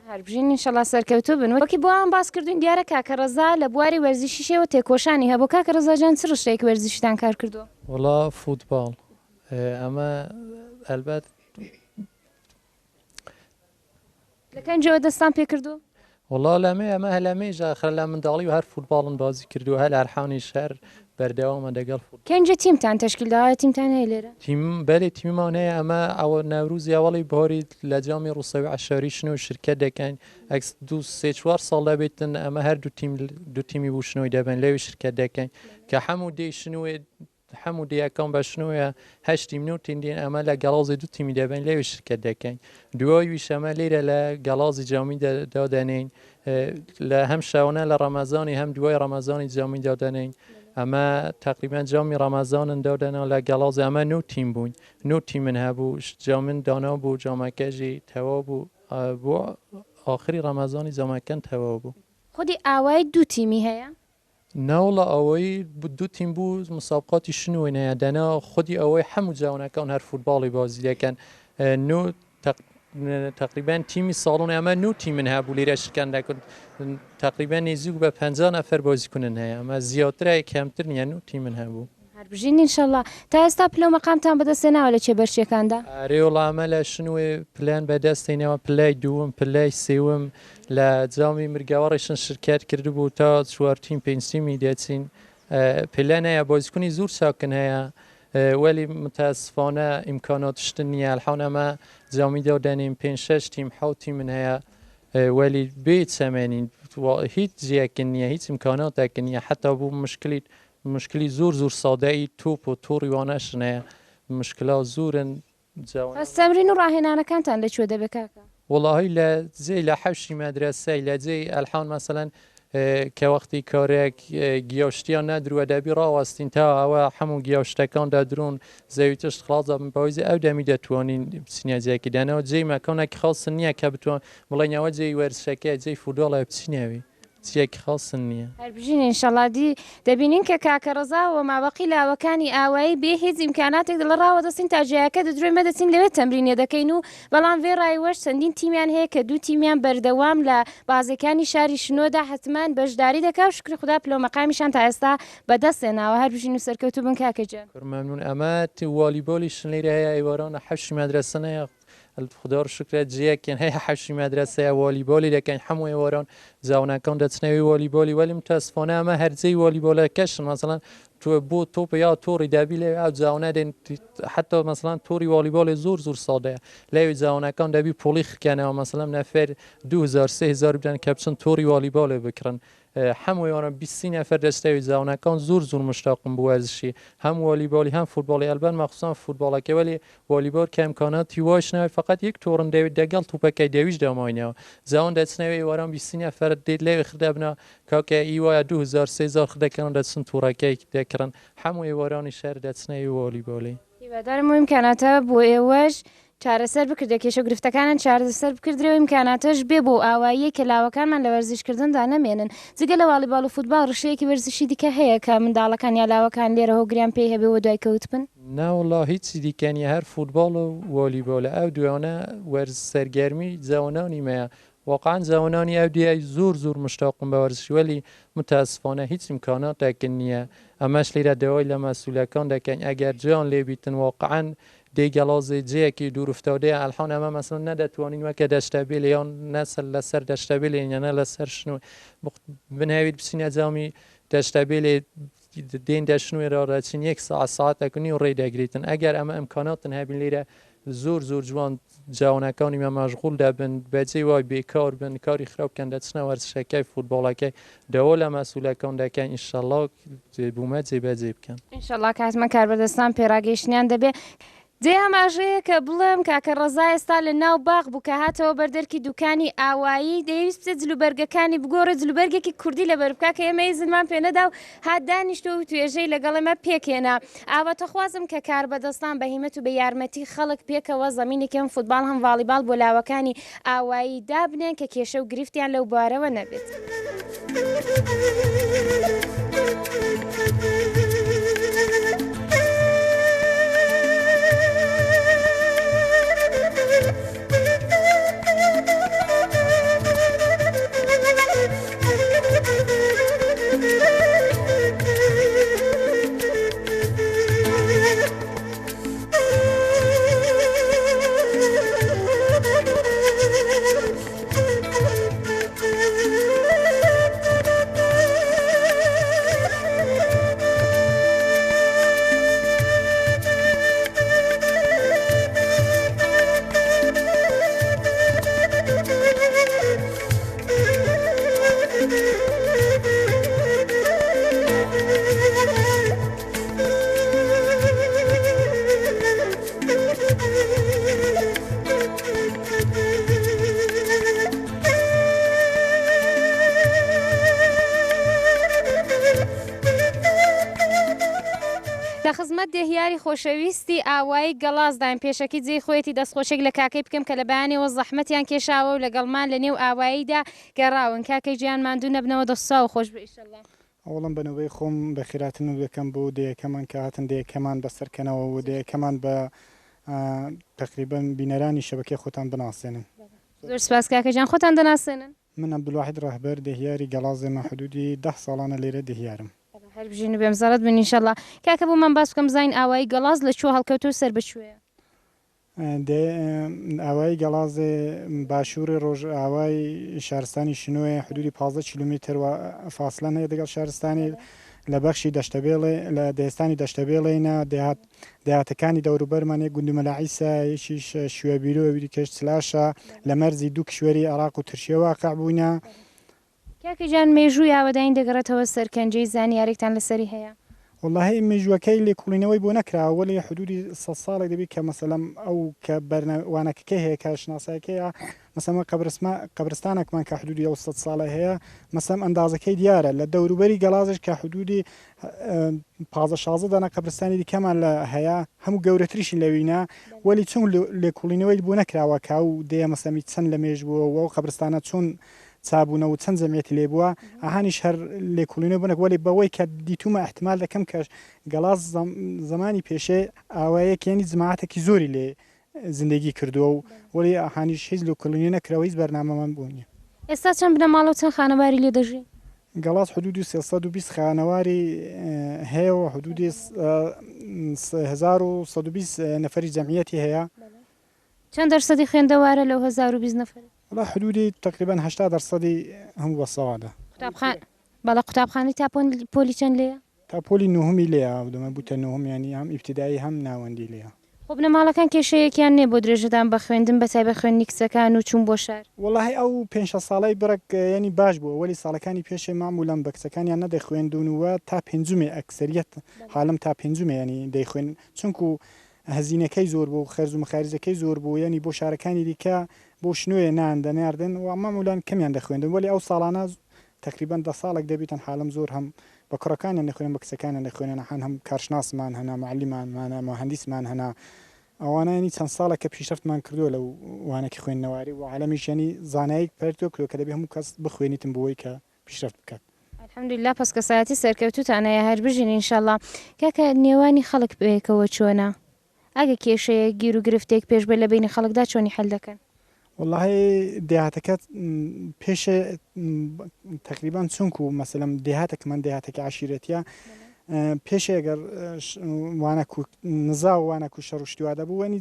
هەر بژین ئینشەڵڵا سەرکەوتو بن وەکی بۆ ئەم باس کردوین دیارە کاکە ڕەزا لە بواری وەرزشیشەوە تێکۆشانی هەبوو کاکە ڕەزاجان چ ڕشتێک وەرزشتان کار کردووە وڵا فوتباڵ ئەمە ئەلبەت لەکەنجەوە دەستان پێ کردو وڵا لەمێ ئەمە هەلەمێژە خە لە منداڵی و هەر فوتباڵن بازی کردو هەر ئەرحانی شەر بەردەوامە دەگەڵ کەنجە تیمتان تەشکیلداوە تیمتان هەیە لێرە تیم بەێ تیممانەیە ئەمە ئەوە ناوروزی ئەوڵی بۆری لە جامی ڕووسەوی عشاریشن و شرکت دەکەین ئەکس دو سێ چوار ساڵ دەبێتن ئەمە هەر دو تیمی بووشنەوەی دەبن لەوی شرکت دەکەین کە هەموو دێشنوێ هەموو دیەکەم بەشنوە هەشتی منوتین دێن ئەمە لە گەڵازی دو تیمی دەبن لەوی شرکت دەکەین دوای ویشەمە لێرە لە گەڵازی جامی دادەنین لە هەم شاونە لە ڕەمەزانی هەم دوای ڕەمەزانی جامی دادەنین ئەمە تقریبان جامی ڕەمەزانن دادەنەوە لە گەڵازی ئەمە نو تیم بووین نو تیمن هەبوو جامن دانا بوو جامەکەژی تەوا بوو بۆ آخری ڕەمەزانی جامەکەن تەوا بوو خودی ئاوای دوو تیمی هەیە ناوڵە ئەوەی دوو تیم بوو مسابقاتی شنوێنەیە دەنا خودی ئەوەی هەموو جوانەکان هەر فوتباڵی بازی دەکەن تقریبان تیمی ساڵون ئەمە نو تیمن هەبوو لێرە شکەن دەکرد تقریبان نێزیک بە 50 نەفەر بازیکونن هەیە ئەمە زیاترای کەمتر نیە نو تیمن هەبوو هەر بژین ئینشەڵڵا تا ئێستا پلە مەقامتان بەدەستێناوە لە چێبەرچیەکاندا ئارێوڵامە لە شنوێ پلان بەدەستێنەوە پلای دووەم پلای سێوم لە جامی مرگاوەڕیشن شرکت کردبوو تا چوارتیم پێنجتیمی دەچین پلانەیە بازیکونی زۆر ساکن هەیە وەلی متاسفانە ئیمکانات شتن نییە الحەون ئەمە جامی دادەنین 5-6 تیم حوتی من هەیە وەلی بێت سەمێنین هیچ جیەکن نییە هیچ ئیمکاناتێکن نییە حتا بوو مشکلی زۆر سادەی توپ و تۆڕی وانەشن هەیە مشکلا زۆرن سەمرین و ڕاهێنانەکانتان لەکوێ دەبێت کاکە وڵاهی لە جێ لە حەوشی مەدرسەی لە جێ ئەلحان مەسەلەن کە وەختی کارێک گیاوشتیان نەدرووە دەبی ڕاوەستین تا ئەوە هەموو گیاوشتەکان دەدرون زەویتشت خلاصە بەویزی ئەو دەمی دەتوانین بچینەجێکی دەنەوە جێی مەکەونێکی خاصن نییە کە بتوان بڵێنەوە جێی وەرزشەکە جێی فودۆڵە بچینەوی چیەکی خاصن نییە هەر بژین ئینشەڵڵا دی دەبینین کە کاکە ڕەزا و ماوەقی لاوەکانی ئاوایی بێ هیچ ئیمکاناتێک لە ڕاوە دەستین تاژەیەکە دەدروێن مەدەچین لەوێ تەمرینێ دەکەین و بەڵام وێ ڕایوەش چەندین تیمیان هەیە کە دوو تیمیان بەردەوام لە بازەکانی شاری شنۆدا حتمان بەشداری دەکا و شکری خوددا پلۆ مەقامیشان تا ئێستا بەدەستێناوە هەر بژین و سەرکەوتو بن کاکەجە مەمنون ئەمە والیبۆلی شن لێرە هەیە ئێوارانە حەوشی مەدرسەنەیە خدا رو شکر جیەکەن هەیە حەوشی مەدرسەیە والیبۆلی دەکەین هەموو ئێواران زاونەکان دەچنەوەی والیبۆلی وەلی متاسفانە ئەمە هەرجەی والیبۆلەکەشن مەسەڵەن بۆ تۆپ یا تۆڕی دەبی لێ ئەو جاونە دێن حتا مەسەڵەن تۆڕی والیبۆلی زۆر سادەیە لەوی جاونەکان دەبی پۆڵی خکەنەوە مەسەڵەن نەفەر 2000-3000 بدەن کە بچن تۆڕی والیبۆلی بکڕن هەموویانە 20 نەفەر دەستەوی جاونەکان زۆر مشتاقم بۆ وەرزشی هەم والیبۆلی هەم فوتباڵی ئەلبەن مەخصوصان فوتباڵەکە وەلی والیبۆل کە ئیمکاناتی واش ناوی فقط یەک تۆڕن دەوێت دەگەڵ توپەکەی دەویش دەماینەوە جاون دەچنەوەی وەران 20 نەفەر دێت لێوی خدەبنە کاکە ئیوایە 2000-3000 خدەکەن دەچن تووڕەکەی دەکردن هەموو ئێوارانی شار دەچنەوەی والیبۆلی هیوادارم و ئیمکاناتە بۆ ئێوەش چارەسەر بکردە کێشە گرفتەکانان چارەسەر بکردرەوە ئیمکاناتەش بێ بۆ ئاوایی کە لاوەکانمان لە وەرزشکردندا نەمێنن جگە لە والیبال و فوتبال ڕشەیەکی وەرزشی دیکە هەیە کە منداڵەکان یا لاوەکان لێرە هۆگریان پێی هەبێ و دوای کەوت بن ناوەڵا هیچی دیکەنی هەر فوتباڵ و والیبۆلە ئەو دوێنە وەرز سەرگەرمی جوانانی مەیە واقعا جوانانی ئەو دیای زۆر مشتاقم بە وەرزشی وەلی متاسفانە هیچ ئیمکاناتێکن نییە ئەمەش لێرە دەوای لە مەسئولەکان دەکەین ئەگەر جیان لێبیتن واقعا دێگەڵازی جەیەکی دوورفتەودەیە ئەلحان ئەمە مەسەڵەن نەدەتوانین وەکە دەشتەبێ لە یان نەسەر لەسەر دەشتەبێ لێ یانە لەسەر شنو بنهاویت بچینە جامی دەشتەبێ لێ دێن دەشنوێ ڕاچین 1 ساعتێکنی و ڕێ دەگریتن ئەگەر ئەمە ئەمکاناتن هەبین لێرە زۆر جوان جوانەکانیمە مەشغوڵ دەبن بەجێ وای بێکار بن کاری خراپ بکەن دەچنە وەرزشەکەی فوتبۆڵەکەی دەوە لە مەسئولەکان دەکەن ئینشەڵڵا بوومە جێبەجێ بکەن ئینشەڵڵا کاتمە کاربەدەستان پێڕاگەیشتیان دەبێ جێ ئەماژەیە کە بڵێم کاکە ڕەزا ئێستا لە ناو باغ بوو کە هاتەوە بەردەرکی دوکانی ئاوایی دەویست بچێت جلوبەرگەکانی بگۆڕە جلوبەرگێکی کوردی لە بەربکە کە ئێمە زلمان پێنەدا و هات دانیشتۆ و توێژەی لەگەڵ ئێمە پێکێنا ئاواتەخوازم کە کاربەدەستان بەهیمەت و بە یارمەتی خەڵک پێکەوە زەمینێکم فوتبال هەم ڤاڵیبال بۆ لاوەکانی ئاوایی دابنێن کە کێشە و گرفتیان لەو بوارەوە نەبێت. لە خزمەت دێهیاری خۆشەویستی ئاوایی گەڵازداین پێشەکی جێی خۆیەتی دەستخۆشێک لە کاکەی بکەم کە لە بەیانەوە زەحمەتیان کێشاوە و لەگەڵمان لە نێو ئاواییدا گەڕاون کاکەی گیان ماندوو نەبنەوە دەستا و خۆش بە ئیشەڵڵا. ئەوڵم بنەوەی خۆم بە خیراتن و دەکەم بۆ دەیەکەمان کە هاتن دەیەکەمان بەسەرکەنەوە و دەیەکەمان بە تقریبا بینەرانی شەبکەی خۆتان بناسێنن. زۆر سپاس کاکە جیان خۆتان دەناسێنن. من عەبدولواحید ڕەهبەر دەهیاری گەڵازێمە حدودی 10 ساڵانە لێرە دەهیارم. هەر بژین و بێمزارەت بن ئینشەڵڵا. کاکە بۆ من باس بکەم زین ئاوایی گەڵاز لە چۆ هەڵکەوتۆ سەر بچووەیە؟ ئاوایی گەڵازێ باشووری ڕۆژ ئاوای شارستانی شنوێ حدودی 15 کیلومتر فاصلە هەیە دەگەڵ شارستانی لە بەخشی دەشتەبێڵێ لە دەستانی دەشتەبێڵێنە دەهاتەکانی دەوروبەرمانێ گوندمەلاعیسە یەکیش شوێبیرۆوی کەش سلاشە لە مەرزی دوو کشوەری عێراق و تورکیە واقع بووینە. کاکە جان مێژووی ئاوەداین دەگەڕێتەوە سەرکەنجەی زانیارێکتان لەسەری هەیە؟ والله مێژوەکەی لێکوڵینەوەی بۆ نەکراوە وەلی حدودی 100 ساڵێک دەبێت کە مەسەلەم ئەو کە بەرنەوانەکەی هەیە کە شناسایەکەیە مەسەمە قەبرستانێکمان کە حدودی 100 ساڵە هەیە مەسەم ئەندازەکەی دیارە لە دەوروبەری گەڵازش کە حدودی 15-16 دانە قەبرستانی دیکەمان لە هەیە هەموو گەورەتریشن لەوینە وەلی چون لێکوڵینەوەی بۆ نەکراوە کە و دێ مەسەمی چەند لە مێژ بووە و قەبرستانە چۆن چابوونە و چەند زەمیەتی لێ بووە ئاهانیش هەر لێکوڵینە بنەک وەلی بەوەی کە دیتومە احتمال دەکەم کە گەڵاز زمانی پێشێ ئاوایەکێنی جماعەتێکی زۆری لێ زندگی کردووە و وەلی ئاهانیش هیچ لێکوڵینە نەکراوە هیچ بەرنامەمان بوونی. ئێستا چەند بنە ماڵەوە چەند خانەواری لێ دەژی؟ گەڵاز حدودی 320 خانەواری هەیە و حدودی 1120 نەفەری جەمعیەتی هەیە. چەند دەرسەدی خوێندەوارە لەو 1020 نەفەر؟ والله حدودی تقریبا 80% هەموو بەسەوادە. بەڵە قوتابخانەی تا پۆلی چەند لێیە؟ تا پۆلی نۆهەمی لێە دەمە بوتە نۆهەمیانی هەم ئیبتیدایی هەم ناوەندی لێە. خۆ بنەماڵەکان کێشەیەکیان نییە بۆ درێژەدان بە خوێندن بە تایبەت خوێندنی کچەکان و چوون بۆ شار؟ والله ئەو 5 ساڵی بڕک ینی باش بووە وەلی ساڵەکانی پێشێ مامولەم بە کچەکانیان نەدەخوێندونوە تا پێنجمێ ئەکسەریەت حالم تا پێنجمێ ینی دەیخوێن چونکو هەزینەکەی زۆر بوو خەرج و مخارجەکەی زۆر بوو ینی بۆ شارەکانی دیکە بۆ شنوێ ناندەناردن و مامولان کەمیان دەخوێندن وەلی ئەو ساڵانە تقریبا 10 ساڵێک دەبیتن حالم زۆر هەم بە کوڕەکانیان نەخوێن بە کچەکانیان نەخوێنن هەم کارشناسمان هەنا معلیمانمانە مهندسمان هەنا ئەوانانی چەند ساڵە کە پیشرفتمان کردووە لەو وانەکی خوێندنەواری و عالەمیشانی زانایی پەرتۆ کرد کە دەبێ هەموو کەس بخوێنیتم بۆی کە پیشرفت بکات. الحەمدوللا پس کەسایەتی سەرکەوتوتانەیە هەر بژین ئینشەڵڵا. کاکە نێوانی خەڵک بەیەکەوە چۆنە؟ ئەگە کێشەیە گیر و گرفتێک پێش بێ لە بینی خەڵکدا چۆنی حەل دەکەن؟ والله دێهاتەکەت پێشە تقریبان چونکو مەسەلەم دێهاتێکمان دێهاتێکی عشیرەتیە پێشێ ئەگەر نزا وانە و شەڕ و شتیوا دەبوو وەنی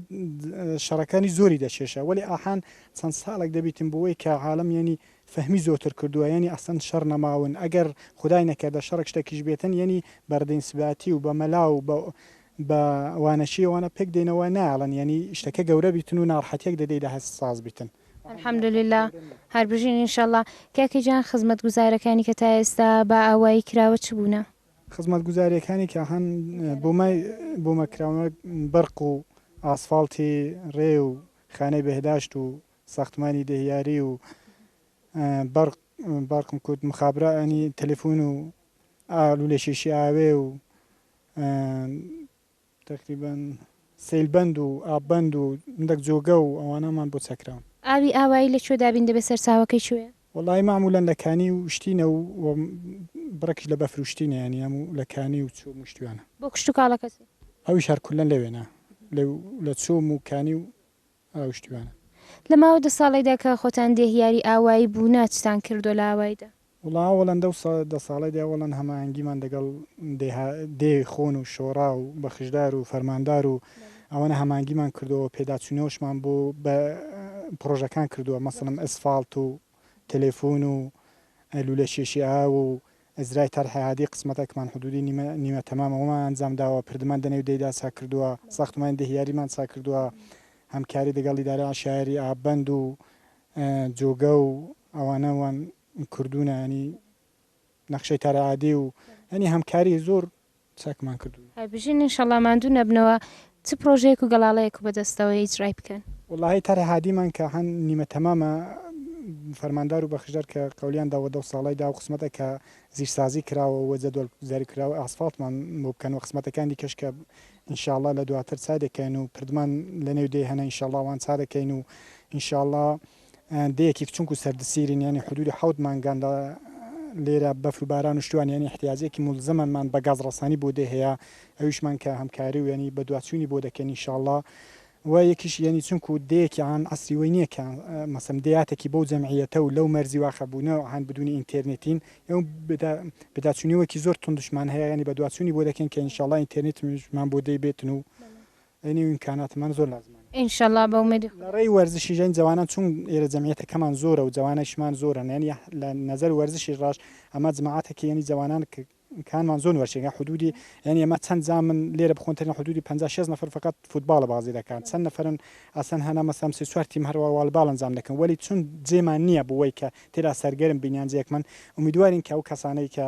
شەڕەکانی زۆری دەچێشە وەلی ئاهان چەند ساڵێک دەبیتم بۆی کە عالەم ینی فەهمی زۆرتر کردووە ینی ئەسەن شەڕ نەماون ئەگەر خدای نەکەدە شەڕێک شتێکیش بێتن ینی بەردەین سباتی و بە مەلا و بە وانەشیەوەە پێک دێنەوە ناڵن ینی شتەکە گەورە بیتن و ناڕحەتێک دەدەیدا هەست ساز بیتن. الحەمدولله هەربژین ئینشەڵڵا. کاکەجان خزمەت گوزارەکانی کە تا ئێستا بە ئاوایی کراوە چ بوونە؟ خزمەت گوزاریەکانی کە هەن بۆمە کراونە بەرق و ئاسفالتی ڕێ و خانەی بەهداشت و ساختمانی دەهیاری و بەرقم کووت مخابرانی تەلەفۆن و لولەشێشی ئاوێ و تقریبان سیلبەند و ئابند و مندەک جۆگە و ئەوانەمان بۆ چەکراون. ئاوی ئاوایی لە کوێ دابین دەبێت سەر چاوەکەی کوێیە؟ وڵی معمولەن لەکانی و شتینە و بڕێکش لە بەفروشتینە ینی هەموو لەکانی و چۆ مشتیوانە بۆ کشت و کاڵە کەسی ئەوی شارکولەن لەوێنە لە چۆم و کانی و ئاوشتیوانە. لە ماوە 10 ساڵیدا کە خۆتان دێهیاری ئاوایی بوو چتان کردو لە ئاواییدا؟ وڵاوەڵەن 10 ساڵی داوەڵەن هەماهنگگیمان دەگەڵ دێ خۆن و شۆڕا و بەخشدار و فەرماندار و ئەوەنە هەمانگیمان کردەوە پێداچوونەوەشمان بۆ بە پرۆژەکان کردووە مەسەڵم ئەسفالت و تەلێفۆن و لولەشێشی ئاو و ئەزرای تەرحەیادی قسمەتێکمان حدودی نیمە تەمامەوەمان ئەنجام داوە پردمان دەنێو دەیدا چا کردووە ساختمان دەهیاریمان چا کردووە هەمکاری دەگەڵ ئیدارە شاری ئابند و جۆگە و ئەوانەوان کردوونە ینی نەخشەی تەرعادی و ینی هەمکاری زۆر چاکمان کردو. بژین ئینشەڵڵا ماندوو نەبنەوە چ پرۆژەیەک و گەڵاڵەیەک و بەدەستەوەی ئیجرای بکەن؟ وڵی تەرەهادیمان کە هەن نیمە تەمامە فەرماندار و بەخشدار کە قەولیان داوە 10 ساڵیدا و قسمەتە کە زیرسازی کراوە و جەدوەڵ گوزاری کراوە ئاسفالتمان بۆ بکەن و قسمەتەکانی کەش کە ئینشاءڵڵا لە دواتر چا دەکەین و پردمان لە نێو دێ هەنە ئینشاءڵڵاوان چا دەکەین و ئینشاءڵڵا دەیەکی چونکو سەردەسیرین ینی حدودی 7 مانگان لێرە بەفر و باران و شتوان ینی احتیاجێکی مولزەمەمان بە گاز ڕەسانی بۆ دێ هەیە ئەویشمان کە هەمکاری و ینی بە دواتچوونی بۆ دەکەن ئینشاءڵڵا و یەکیش ینی چونکو دەیەکی ئان ئەسری وی نییە کە مەسەم دەیاتێکی بەو جەمعیەتە و لەو مەرزی واخەبوونەوە هەان بدونی ئینتررنێتین ئەو بەداچوونیوەکی زۆر تونندشمان هەیە ینی بە دواتچوونی بۆ دەکەن کە ئینشاءڵڵا ئینتررنێتمان بۆ دەی بێتن و ینی ئیمکاناتمان زۆر لازمە ئینشەڵڵا بە ئومێدی ڕێی وەرزشی ژەین جوانان چون ئێرە جەمعیەتەکەمان زۆرە و جوانەشمان زۆرن ینی لە نظر وەرزشی ڕاش ئەمە جماعەتێکی ینی جوانان کانمان زۆر وەرشێگە حدودی ینی ئەمە چەند زامن لێرە بخۆنترین حدودی 56 نەفر فقط فوتباڵە بازی دەکەن چەند نەفرن ئەسەن هەنا مەسەم سوار تیم هەروە واڵباڵ ئەنجام دەکەن وەلی چون جێمان نییە بۆەوەی کە تێرا سەرگەرم بینیانجێکمان ئومیدوارین کە ئەو کەسانەی کە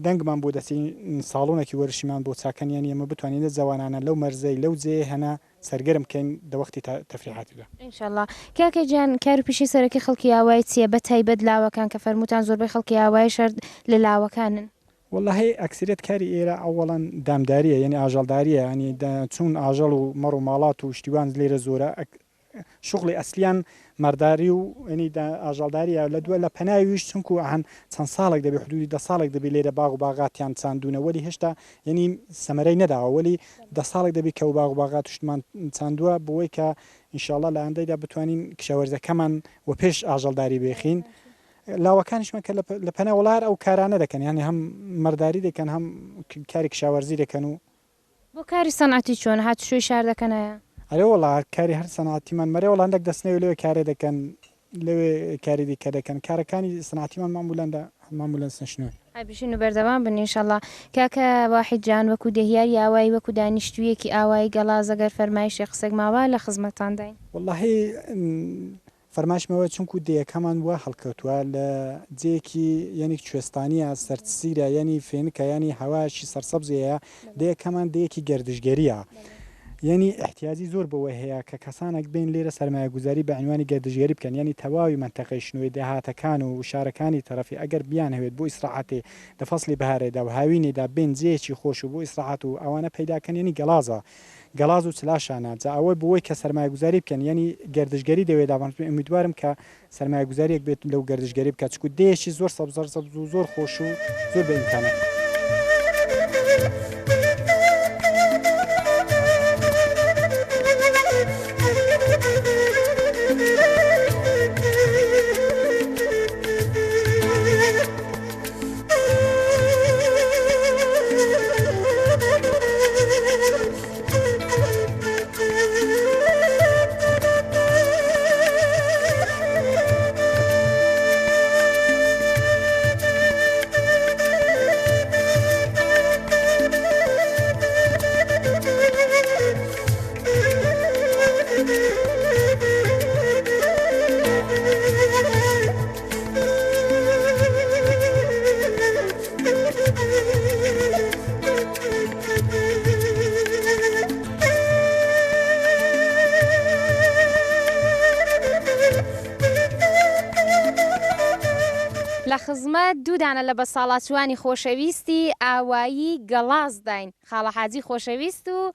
دەنگمان بۆ دەسی ساڵۆنێکی وەرشیمان بۆ چاکەن یانی ئەمە بتوانین جوانانە لەو مەرزەی لەو جێ هەنا سەرگەرم کەین دەوەختی تەفریحاتیدا. ئینشەڵڵا کاکە گیان کار و پیشی سەرەکی خەڵکی ئاوای چییە بە تایبەت لاوەکان کە فەرمووتان زۆربەی خەڵکی ئاوای شەر لە لاوەکانن؟ والله ئەکسریت کاری ئێرە ئەوەڵەن دامداریە ینی ئاژەڵداریە ینی چون ئاژەڵ و مەڕ و ماڵات و شتیوان لێرە زۆرە شغلی ئەسلیان مەرداری و ینی ئاژەڵداریە لە دووە لە پەناویش چونکو هەن چەند ساڵێک دەبێ حدودی 10 ساڵێک دەبێت لێرە باغ و باغاتیان چاندونە وەلی هێشتا ینی سەمەرەی نەداوە وەلی 10 ساڵێک دەبێت کە و باغ و باغات شتمان چاندووە بۆی کە ئینشاءڵڵا لە ئەندەیدا بتوانین کشەوەرزەکەمان و پێش ئاژەڵداری بێخین لاوەکانیشمە کە لە پەنە وڵار ئەو کارانە دەکەن ینی هەم مەرداری دەکەن هەم کاری کشاوەرزی دەکەن و بۆ کاری سەنعەتی چۆن هات شوێی شار دەکەنایە؟ ئەرێ وڵات کاری هەر سەنعەتیمان مەرێ وڵاندێک دەستنەوە لەوێ کارێ دەکەن لەوێ کاری دیکە دەکەن کارەکانی سەنعەتیمان مامولەن سنشنوێ بژین و بەردەوام بن ئینشەڵڵا. کاکە واحید جان وەکو دەهیاری ئاوایی وەکو دانیشتوویەکی ئاوایی گەڵاز ئەگەر فەرمایشی قسێک ماوە لە خزمەتانداین؟ وەڵڵاهی فەرماشمەوە چونکو دەیەکەمان وە هەڵکەوتووە لە جێکی یەنی کوێستانیە سەرسیرە ینی فێنکە ینی هەواشی سەرسەبزەیە دەیەکەمان دەیەکی گەردشگەریە ینی احتیاجی زۆر بەوە هەیە کە کەسانێک بین لێرە سەرمایە گوزاری بە عنوانی گەردشگەری بکەن ینی تەواوی منتەقەی شنوێ دەهاتەکان و شارەکانی تەرەفی ئەگەر بیان هەوێت بۆ ئیسراحەتێ لە فەسلی بەهارێدا و هاوینێدا بین جێکی خۆش و بۆ ئیسراحەت و ئەوانە پەیداکەن ینی گەڵاز و چلاشانە جا ئەوەی بۆی کە سەرمایە گوزاری بکەن ینی گەردشگەری دەوێت داوان ئومیدوارم کە سەرمایە گوزاریەک بێت لەو گەردشگەری بکات چکو دێشی زۆر سەبز و زۆر خۆش و زۆر بە ئیمکانات. لە خزمەت دوودانە لە بەساڵاتوانی خۆشەویستی ئاوایی گەڵاز داین خاڵە حاجی خۆشەویست و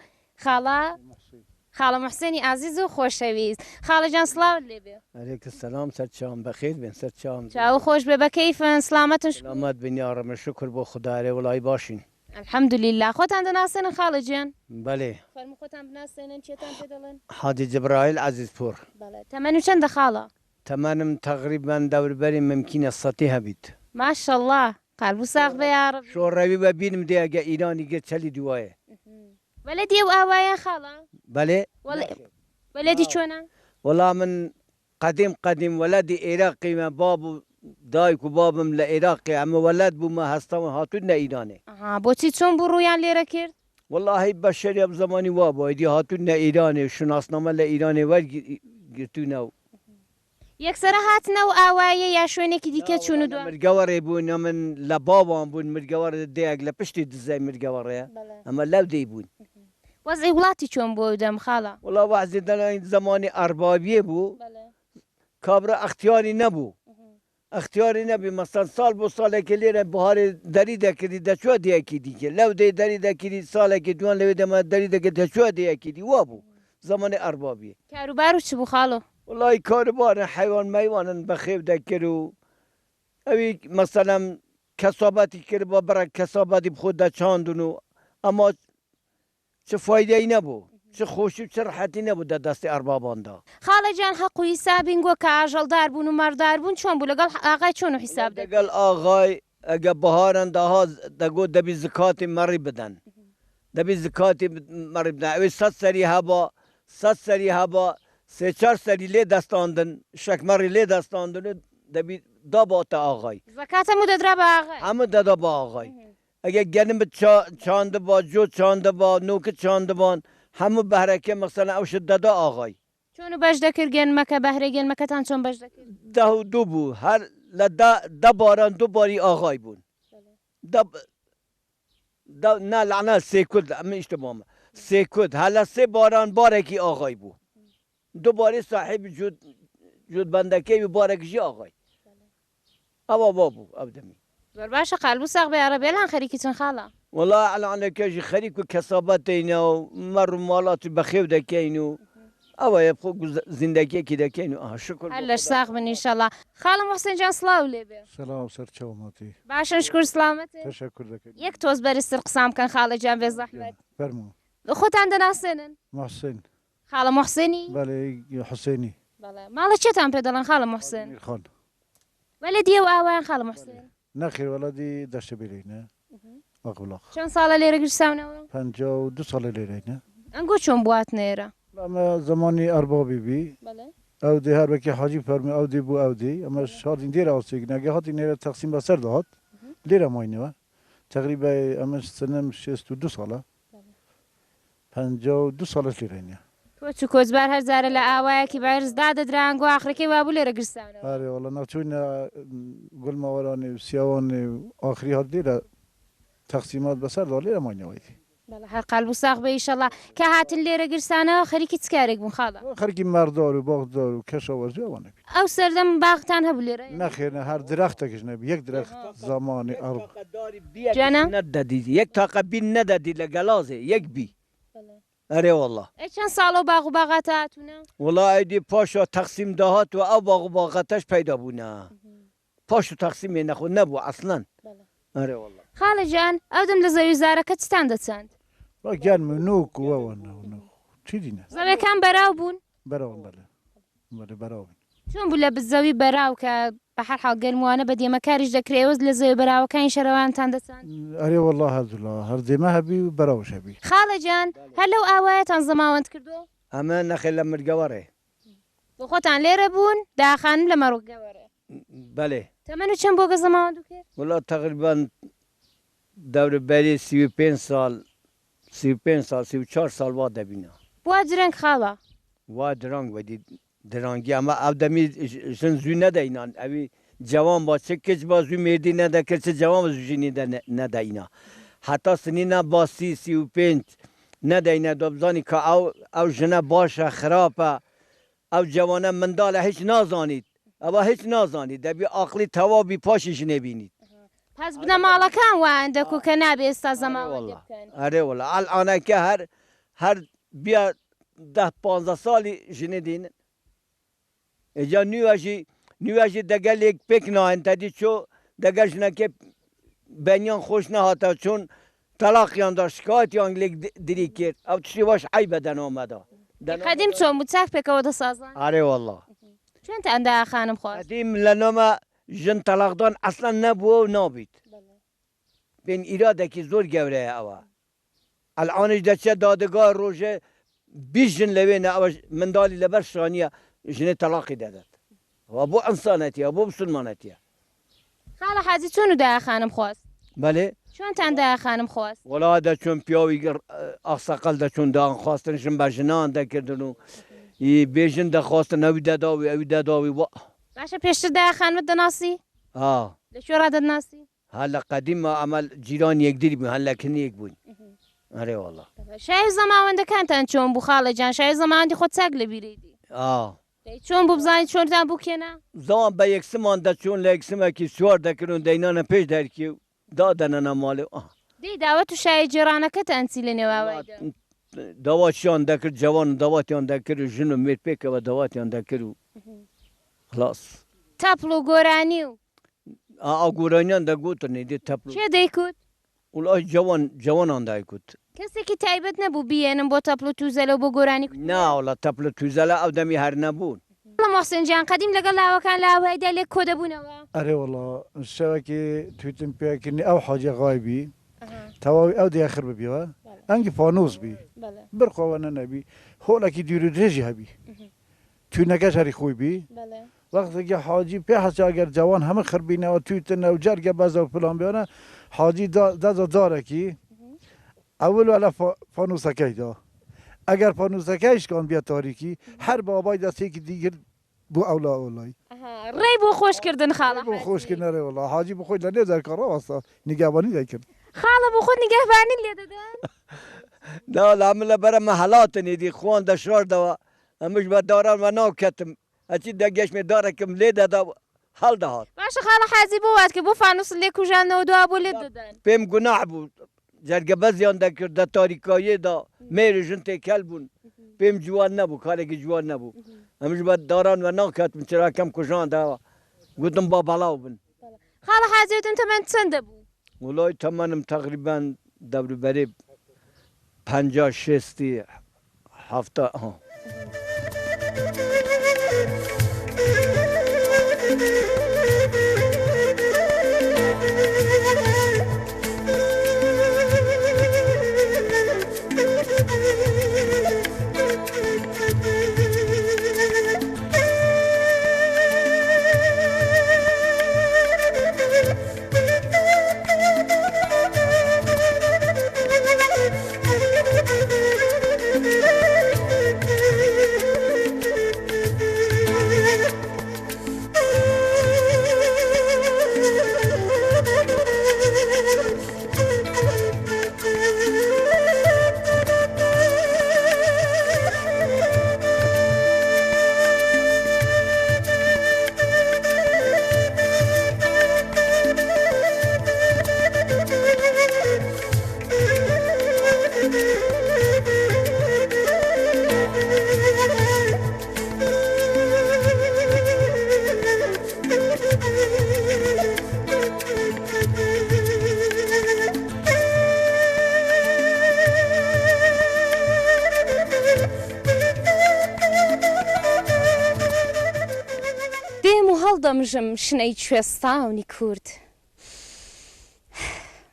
خاڵە محسێنی ئازیز و خۆشەویست خاڵەجان سلااوت لێبێ عليك السلام سرچام بخير بن سرچام چاو خۆش بێ بە کەیفن سلامەتن سلامت بن يا رب شكر بو خدای وڵای باشین الحەمدولله خۆتان دەناسێنن خاڵەجیان بله فەرمو خۆتان بناسێنن چێتان پێ دەڵێن حاجی جبرائيل عزيز پور تەمەن و چەندە خاڵە تمنم تقريبا دور بري ممكن السطي هبيت ماشەڵڵا قەلب و ساغ بێ یا ڕەبی شو روي ببينم دي اجا ايراني قد چلي دوايه وەلەدی ئەو ئاوایان خاڵە بله وەلەدی چۆنە والله من قديم ولدي عراقي ما بابو دايك وبابم لعراقي اما ولد بو ما هستم هاتون ايراني بۆچی چۆن بوو ڕوویان لێرە کرد والله بشري بزماني وابا دي هاتون ايراني شناسنامه لايراني ورگرتونا یەکسرە هاتنەوە ئاوایە یا شوێنێکی دیکە چوون و دو مرقوري بون من لبابان بون مرقور ديك لبشتي دزاي مرقوري اما لو دي بون وەزعی وڵاتی چۆن بۆ دەم خاڵە والله واحد دلائل زماني اربابيه بو كابرا اختياري نبو اختياري نبي مثلا سال بو سال كليره بهار دريده كدي دشوا دي اكيد لو دي دريده كدي سال كدوان لو دما دريده كدي دشوا دي اكيد وابو زماني اربابيه کاروبار و چ بوو خاڵۆ والله كاربار حيوان ميوان بخيف دكرو اوي مثلا كسابتي كربا برا كسابتي بخود چاندونو اما چه فایده نبو چه خوشی چه راحتی نبود دست اربابان دا خاڵەجان حەق و حیسابین گۆ کە ئاژەڵدار بوون و مەڕدار بوون چۆن بوو لەگەڵ ئاغای چۆن و حیساب دەکەن دقل آغای اگه بهارن داها دگو دبی زکات مری بدن دبی زکات مری بدن اوی 100 سری هبا 3-4 سری لی دستاندن شکمری لی دستاندن دبی دابات آغای زەکاتە مو دەدرا بە ئاغای همه دادا با آغای اگه گنم چانده با جو چانده با نوک چانده بان همه بهرکه مثلا اوش دادا آغای چۆن و بەش دەکرد گێنمەکە بەهرە گێنمەکەتان چۆن بەش دەکرد 12 بو هر لده باران 2 باری آغای بون نه لعنه 3 کد اما اشتباهه 3 کد حالا 3 باران بارکی آغای بو 2 باری صاحب جود بندکی بارکشی آغای اوا بابو ابدمی زۆر باشە قەلب و ساغ بێ یا ڕەبی لەن خەریکیتن خاڵە والله الان كاجي خريك وكساباتينا ومر مالات بخيو دكينو او يبقوا زندگي كده كينو شكر هەر لەش ساغ بن ئینشەڵا خاڵە محسێنجان سڵاو لێ بێ سلام سەرچاومەتی باشن شکر سلامەتێ تشکر دەکەم یەک تۆز بەرزتر قسام بکەن خاڵەجان بێ زەحمەت فەرموو خۆتان دەناسێنن محسن خاڵە محسێنی بەڵێ حوسێنی ماڵە چێتان پێ دەڵێن خاڵە محسێن خان وەلێ دیێ و ئاوایان خاڵە محسێن نەخێر وەڵادی دەشتە بێرینە وەقڵاق چەند ساڵە لێرە گرساونەوە 52 ساڵە لێرەینە ئەنگۆ چۆن بواتنێرە ئەمە زمانی ئەربابی بی ئەو دێ هەربەکی حاجی فەرمی ئەو دێ بوو ئەو دێ ئەمە شادین دێرە ئاوسێک ناگە هاتی نێرە تەقسیم بەسەر داهات لێرە ماینەوە تقریبا ئەمە سنەم 62 ساڵە 52 ساڵش لێرەینە تۆ چ کۆچبار هەرزارە لە ئاوایەکی بەرزدا دەدرانگۆ ئاخرەکەی وابوو لێرە گرساونەوە ئارێ وڵە ناچوونە گوڵماوەرانی و سیاوانی و ئاخری هات لێرە تەقسیمات بەسەردا لێرە ماینەوەی هەر قەلب و ساغ بێ ئینشەڵا کە هاتن لێرە گرسانەوە خەریکی چ کارێک بوون خاڵە خەرکی مەردار و باغدار و کەشەوەرزی ئەوانە بی ئەو سەردەم باغتان هەبوو لێرە نەخێنە هەر درەختێکش نەبی یەک درەخت زمانی ئەڕ جانا نددي يك طاقه بين نددي لجلازه يك بي اري والله ئەی چەند ساڵە و باغ و باغات هاتوونە والله ايدي باشا تقسيم دهات و او باغ باغتش پیدا بونا پاشو تقسیم نخو نبو اصلا اري والله خاڵەجان ئەو دەم لە زەوی زارەکە چتان دەچەند گەرم و نوک و ئەوەنە چی دینە زەویەکان بەراو بوون بەراون بەڵێ بەراون چۆن بوو لە زەوی بەراو کە بە هەر حاڵ گەرموانە بە دێمەکاریش دەکرێوەز لە زەوی بەراوەکانی شەرەوانتان دەچەند ئەرێ والله هەردوولا هەر دێمە هەبی و بەراوش هەبی خاڵەجان هەر لەو ئاوایەتان زەماوەند کردو اما نخل مرقوره بۆ خۆتان لێرە بوون داخان لە مەڕۆگەوەرە بله تەمەن و چەند بۆ گە زەماوەند کرد والله تقريبا دور بالي 35 سال 34 سال بعد بينا بوا درەنگ خاڵە وادرانگ ودی درانگی اما ابدمی شن زو ندینان اوی جوان با چه کچ با زو مردی نده کچ جوان با زو جینی نده اینا حتی سنینا با 35 نده اینا دوبزانی که او جنه باشه خرابه او جوانه منداله هیچ نازانید ئەوە هیچ نازانی دەبی ئاقلی تەواوی پاشیش نبینیت پس بنەماڵەکان وان دەکو کە نابێ ئێستا زەماوە بکەن ئەرێ وڵە ئەلعانەکە هەر بیا 10-15 ساڵی ژنە دینن ئێجا نوێژی دەگەلێک پێک ناهێن تەدی چۆ دەگەل ژنەکە بەنیان خۆش نەهاتە چۆن تەلاقیان دا شکایەتیان لێک دری کرد ئەو تشتی باش عیب بەدەن ئۆمەدا قەدیم چۆن بوو چاک پێکەوە دەسازان ئەرێ وەڵڵا چۆن ئەندا خانم خواست قدیم لە نۆمە ژن تەلاقدان ئەسڵەن نەبووە و نابیت بین ئیرادێکی زۆر گەورەیە ئەوە ئەلعانش دەچێت دادگای ڕۆژێ 20 ژن لەوێنە ئەوە منداڵی لەبەر شانیە ژنێ تەلاقی دەدات ئەوە بۆ ئەنسانەتیە بۆ مسلمانەتیە خاڵە حاجی چۆن و دایە خانم خواست بەڵێ چۆنتان دایە خانم خواست وڵا دەچۆن پیاوی ئاسەقل دەچۆن داان خواستنشم بە ژنان دەکردن و بێژن دەخواستن ئەوی دەداوی ئەوی دەداوی وە باشە پێشتر دایە خانمت دەناسی لەکوێ ڕادەناسی هەر لە قەدیمە ئەمە جیران یەکدری بوون هەر لە کنیەک بوون ئەرێ وەڵڵا شای زەماوەندەکانتان چۆن بوو خاڵە جان شای زەماوەندی خۆ چاک لە بیرەیدی چۆن بوو بزانیت چۆنتان بووکێنە زەوان بە یەکسمان دەچۆن لە یەکسمێکی سوار دەکردن دەینانە پێش دەرکی و دادەنەنە ماڵێ دی داوەت و شای جێرانەکەتان چی لە نێواوەیدا داواتیان دەکرد جوان داواتیان دەکرد و ژن و مێر پێکەوە داواتیان دەکرد و خلاص تەپڵ و گۆرانی و ئاو گۆرانیان دەگوتنی دی تەپڵ چێ دەیکوت وڵای جوانان دایکوت کەسێکی تایبەت نەبوو بێنم بۆ تەپڵ و توزەلە و بۆ گۆرانی ناوڵە تەپڵ توزەلە ئەو دەمی هەر نەبوون لە مۆحسێنجان قەدیم لەگەڵ لاوەکان لاوایدا لێک کۆ دەبوونەوە ئەرێ وڵا شەوەکی تویتم پێکردنی ئەو حاجە غایبی تەواوی ئەو دیاخر ببیەوە ئەنگی پانۆز بی بڕخواوە نەبی هۆڵێکی دووری درێژی هەبی توینەکەش هەری خۆی بی وەختێکی حاجی پێ هەچاگەر جوان هەمە خربینەوە تویتنە و جەرگە بەزە و پلان بێنە حاجی دازە جارێکی ئەول لە فانوسەکەیدا ئەگەر فانوسەکەیشکان بێت تاریکی هەر بابای دەستێکی دیگر بۆ ئەولا ئەولای ڕێی بۆ خۆشکردن خاڵە بۆ خۆشکردنەرێ وڵا حاجی بخۆی لە نێ دەرکەڕەوەستا نیگەبانی دەکرد خاڵە بۆ خۆت نیگەهبانی لێ دەدەن لا من لە بەرە مەهەڵاتنی دی خۆن دەشاردەوە ئەمش بە داران وە ناکەتم ئەچی دەگەشتمێ دارێکم لێ دەدا هەڵدەهات باشە خاڵە حەزی بۆ وات کە بۆ فانوس لێ کوژانەوە دوا بۆ لێ دەدەن پێم گوناح بوو جەرگە بەزیان دەکرد دە تاریکاییدا مێری ژن تێکەل بوون پێم جوان نەبوو کارێکی جوان نەبوو ئەمش بە داران وە ناکەتم چراکەم کوژانداوە گوتم با بەڵاو بن خاڵە حەزیتم تەمەەن چەندە بوو وڵای تەمەنم تەقریبان دەوروبەرێ 50-60 هەفتە دەمژم شنەی کوێستاونی کورد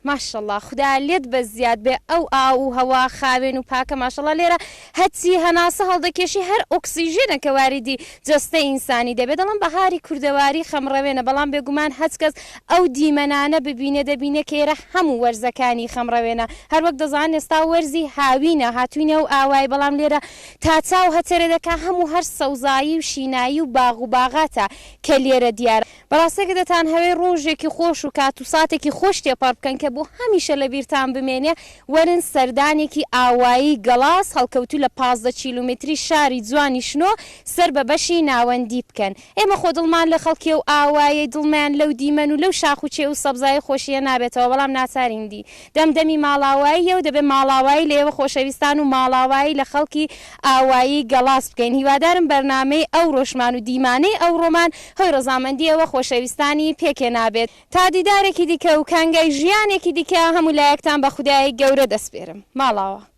ماشەڵڵا خوددا لێت بە زیاد بێ ئەو ئاو و هەوا خاوێن و پاکە ماشەڵڵا لێرە هەچی هەناسە هەڵدەکێشی هەر ئۆکسیژێنە کە واریدی جەستە ئینسانی دەبێت دەڵم بەهاری کوردەواری خەمڕەوێنە بەڵام بێگومان هەچ کەس ئەو دیمەنانە ببینێ دەبینێ کێرە هەموو وەرزەکانی خەمڕەوێنە هەر وەک دەزان ئێستا وەرزی هاوینە هاتوینە و ئاوای بەڵام لێرە تا چاو هەتەرە دەکا هەموو هەر سەوزایی و شینایی و باغ و باغاتە کە لێرە دیارە بەڕاستێکە دەتان هەوێ ڕۆژێکی خۆش و کات و ساتێکی خۆش تێپەڕ بکەن کە بۆ هەمیشە لە بیرتان بمێنێ وەرن سەردانێکی ئاوایی گەڵاس هەڵکەوتو لە 15 کیلومتری شاری جوانی شنۆ سەر بە بەشی ناوەندی بکەن ئێمە خۆ دڵمان لە خەڵکی و ئاوایی دڵمان لەو دیمەن و لەو شاخوچێ و سەبزای خۆشیە نابێتەوە بەڵام ناچارینگی دەمدەمی ماڵاواییە و دەبێت ماڵاوایی لە ئێوە خۆشەویستان و ماڵاوایی لە خەڵکی ئاوایی گەڵاس بکەین هیوادارم بەرنامەی ئەو ڕۆژمان و دیمانەی ئەو ڕۆمان هۆی ڕەزامەندیەوە خۆشەویستانی پێکێ نابێت تا دیدارێکی دیکە و کانگای ژیانێکی دیکە هەموو لایەکتان بە خودایی گەورە دەسپێرم ماڵاوە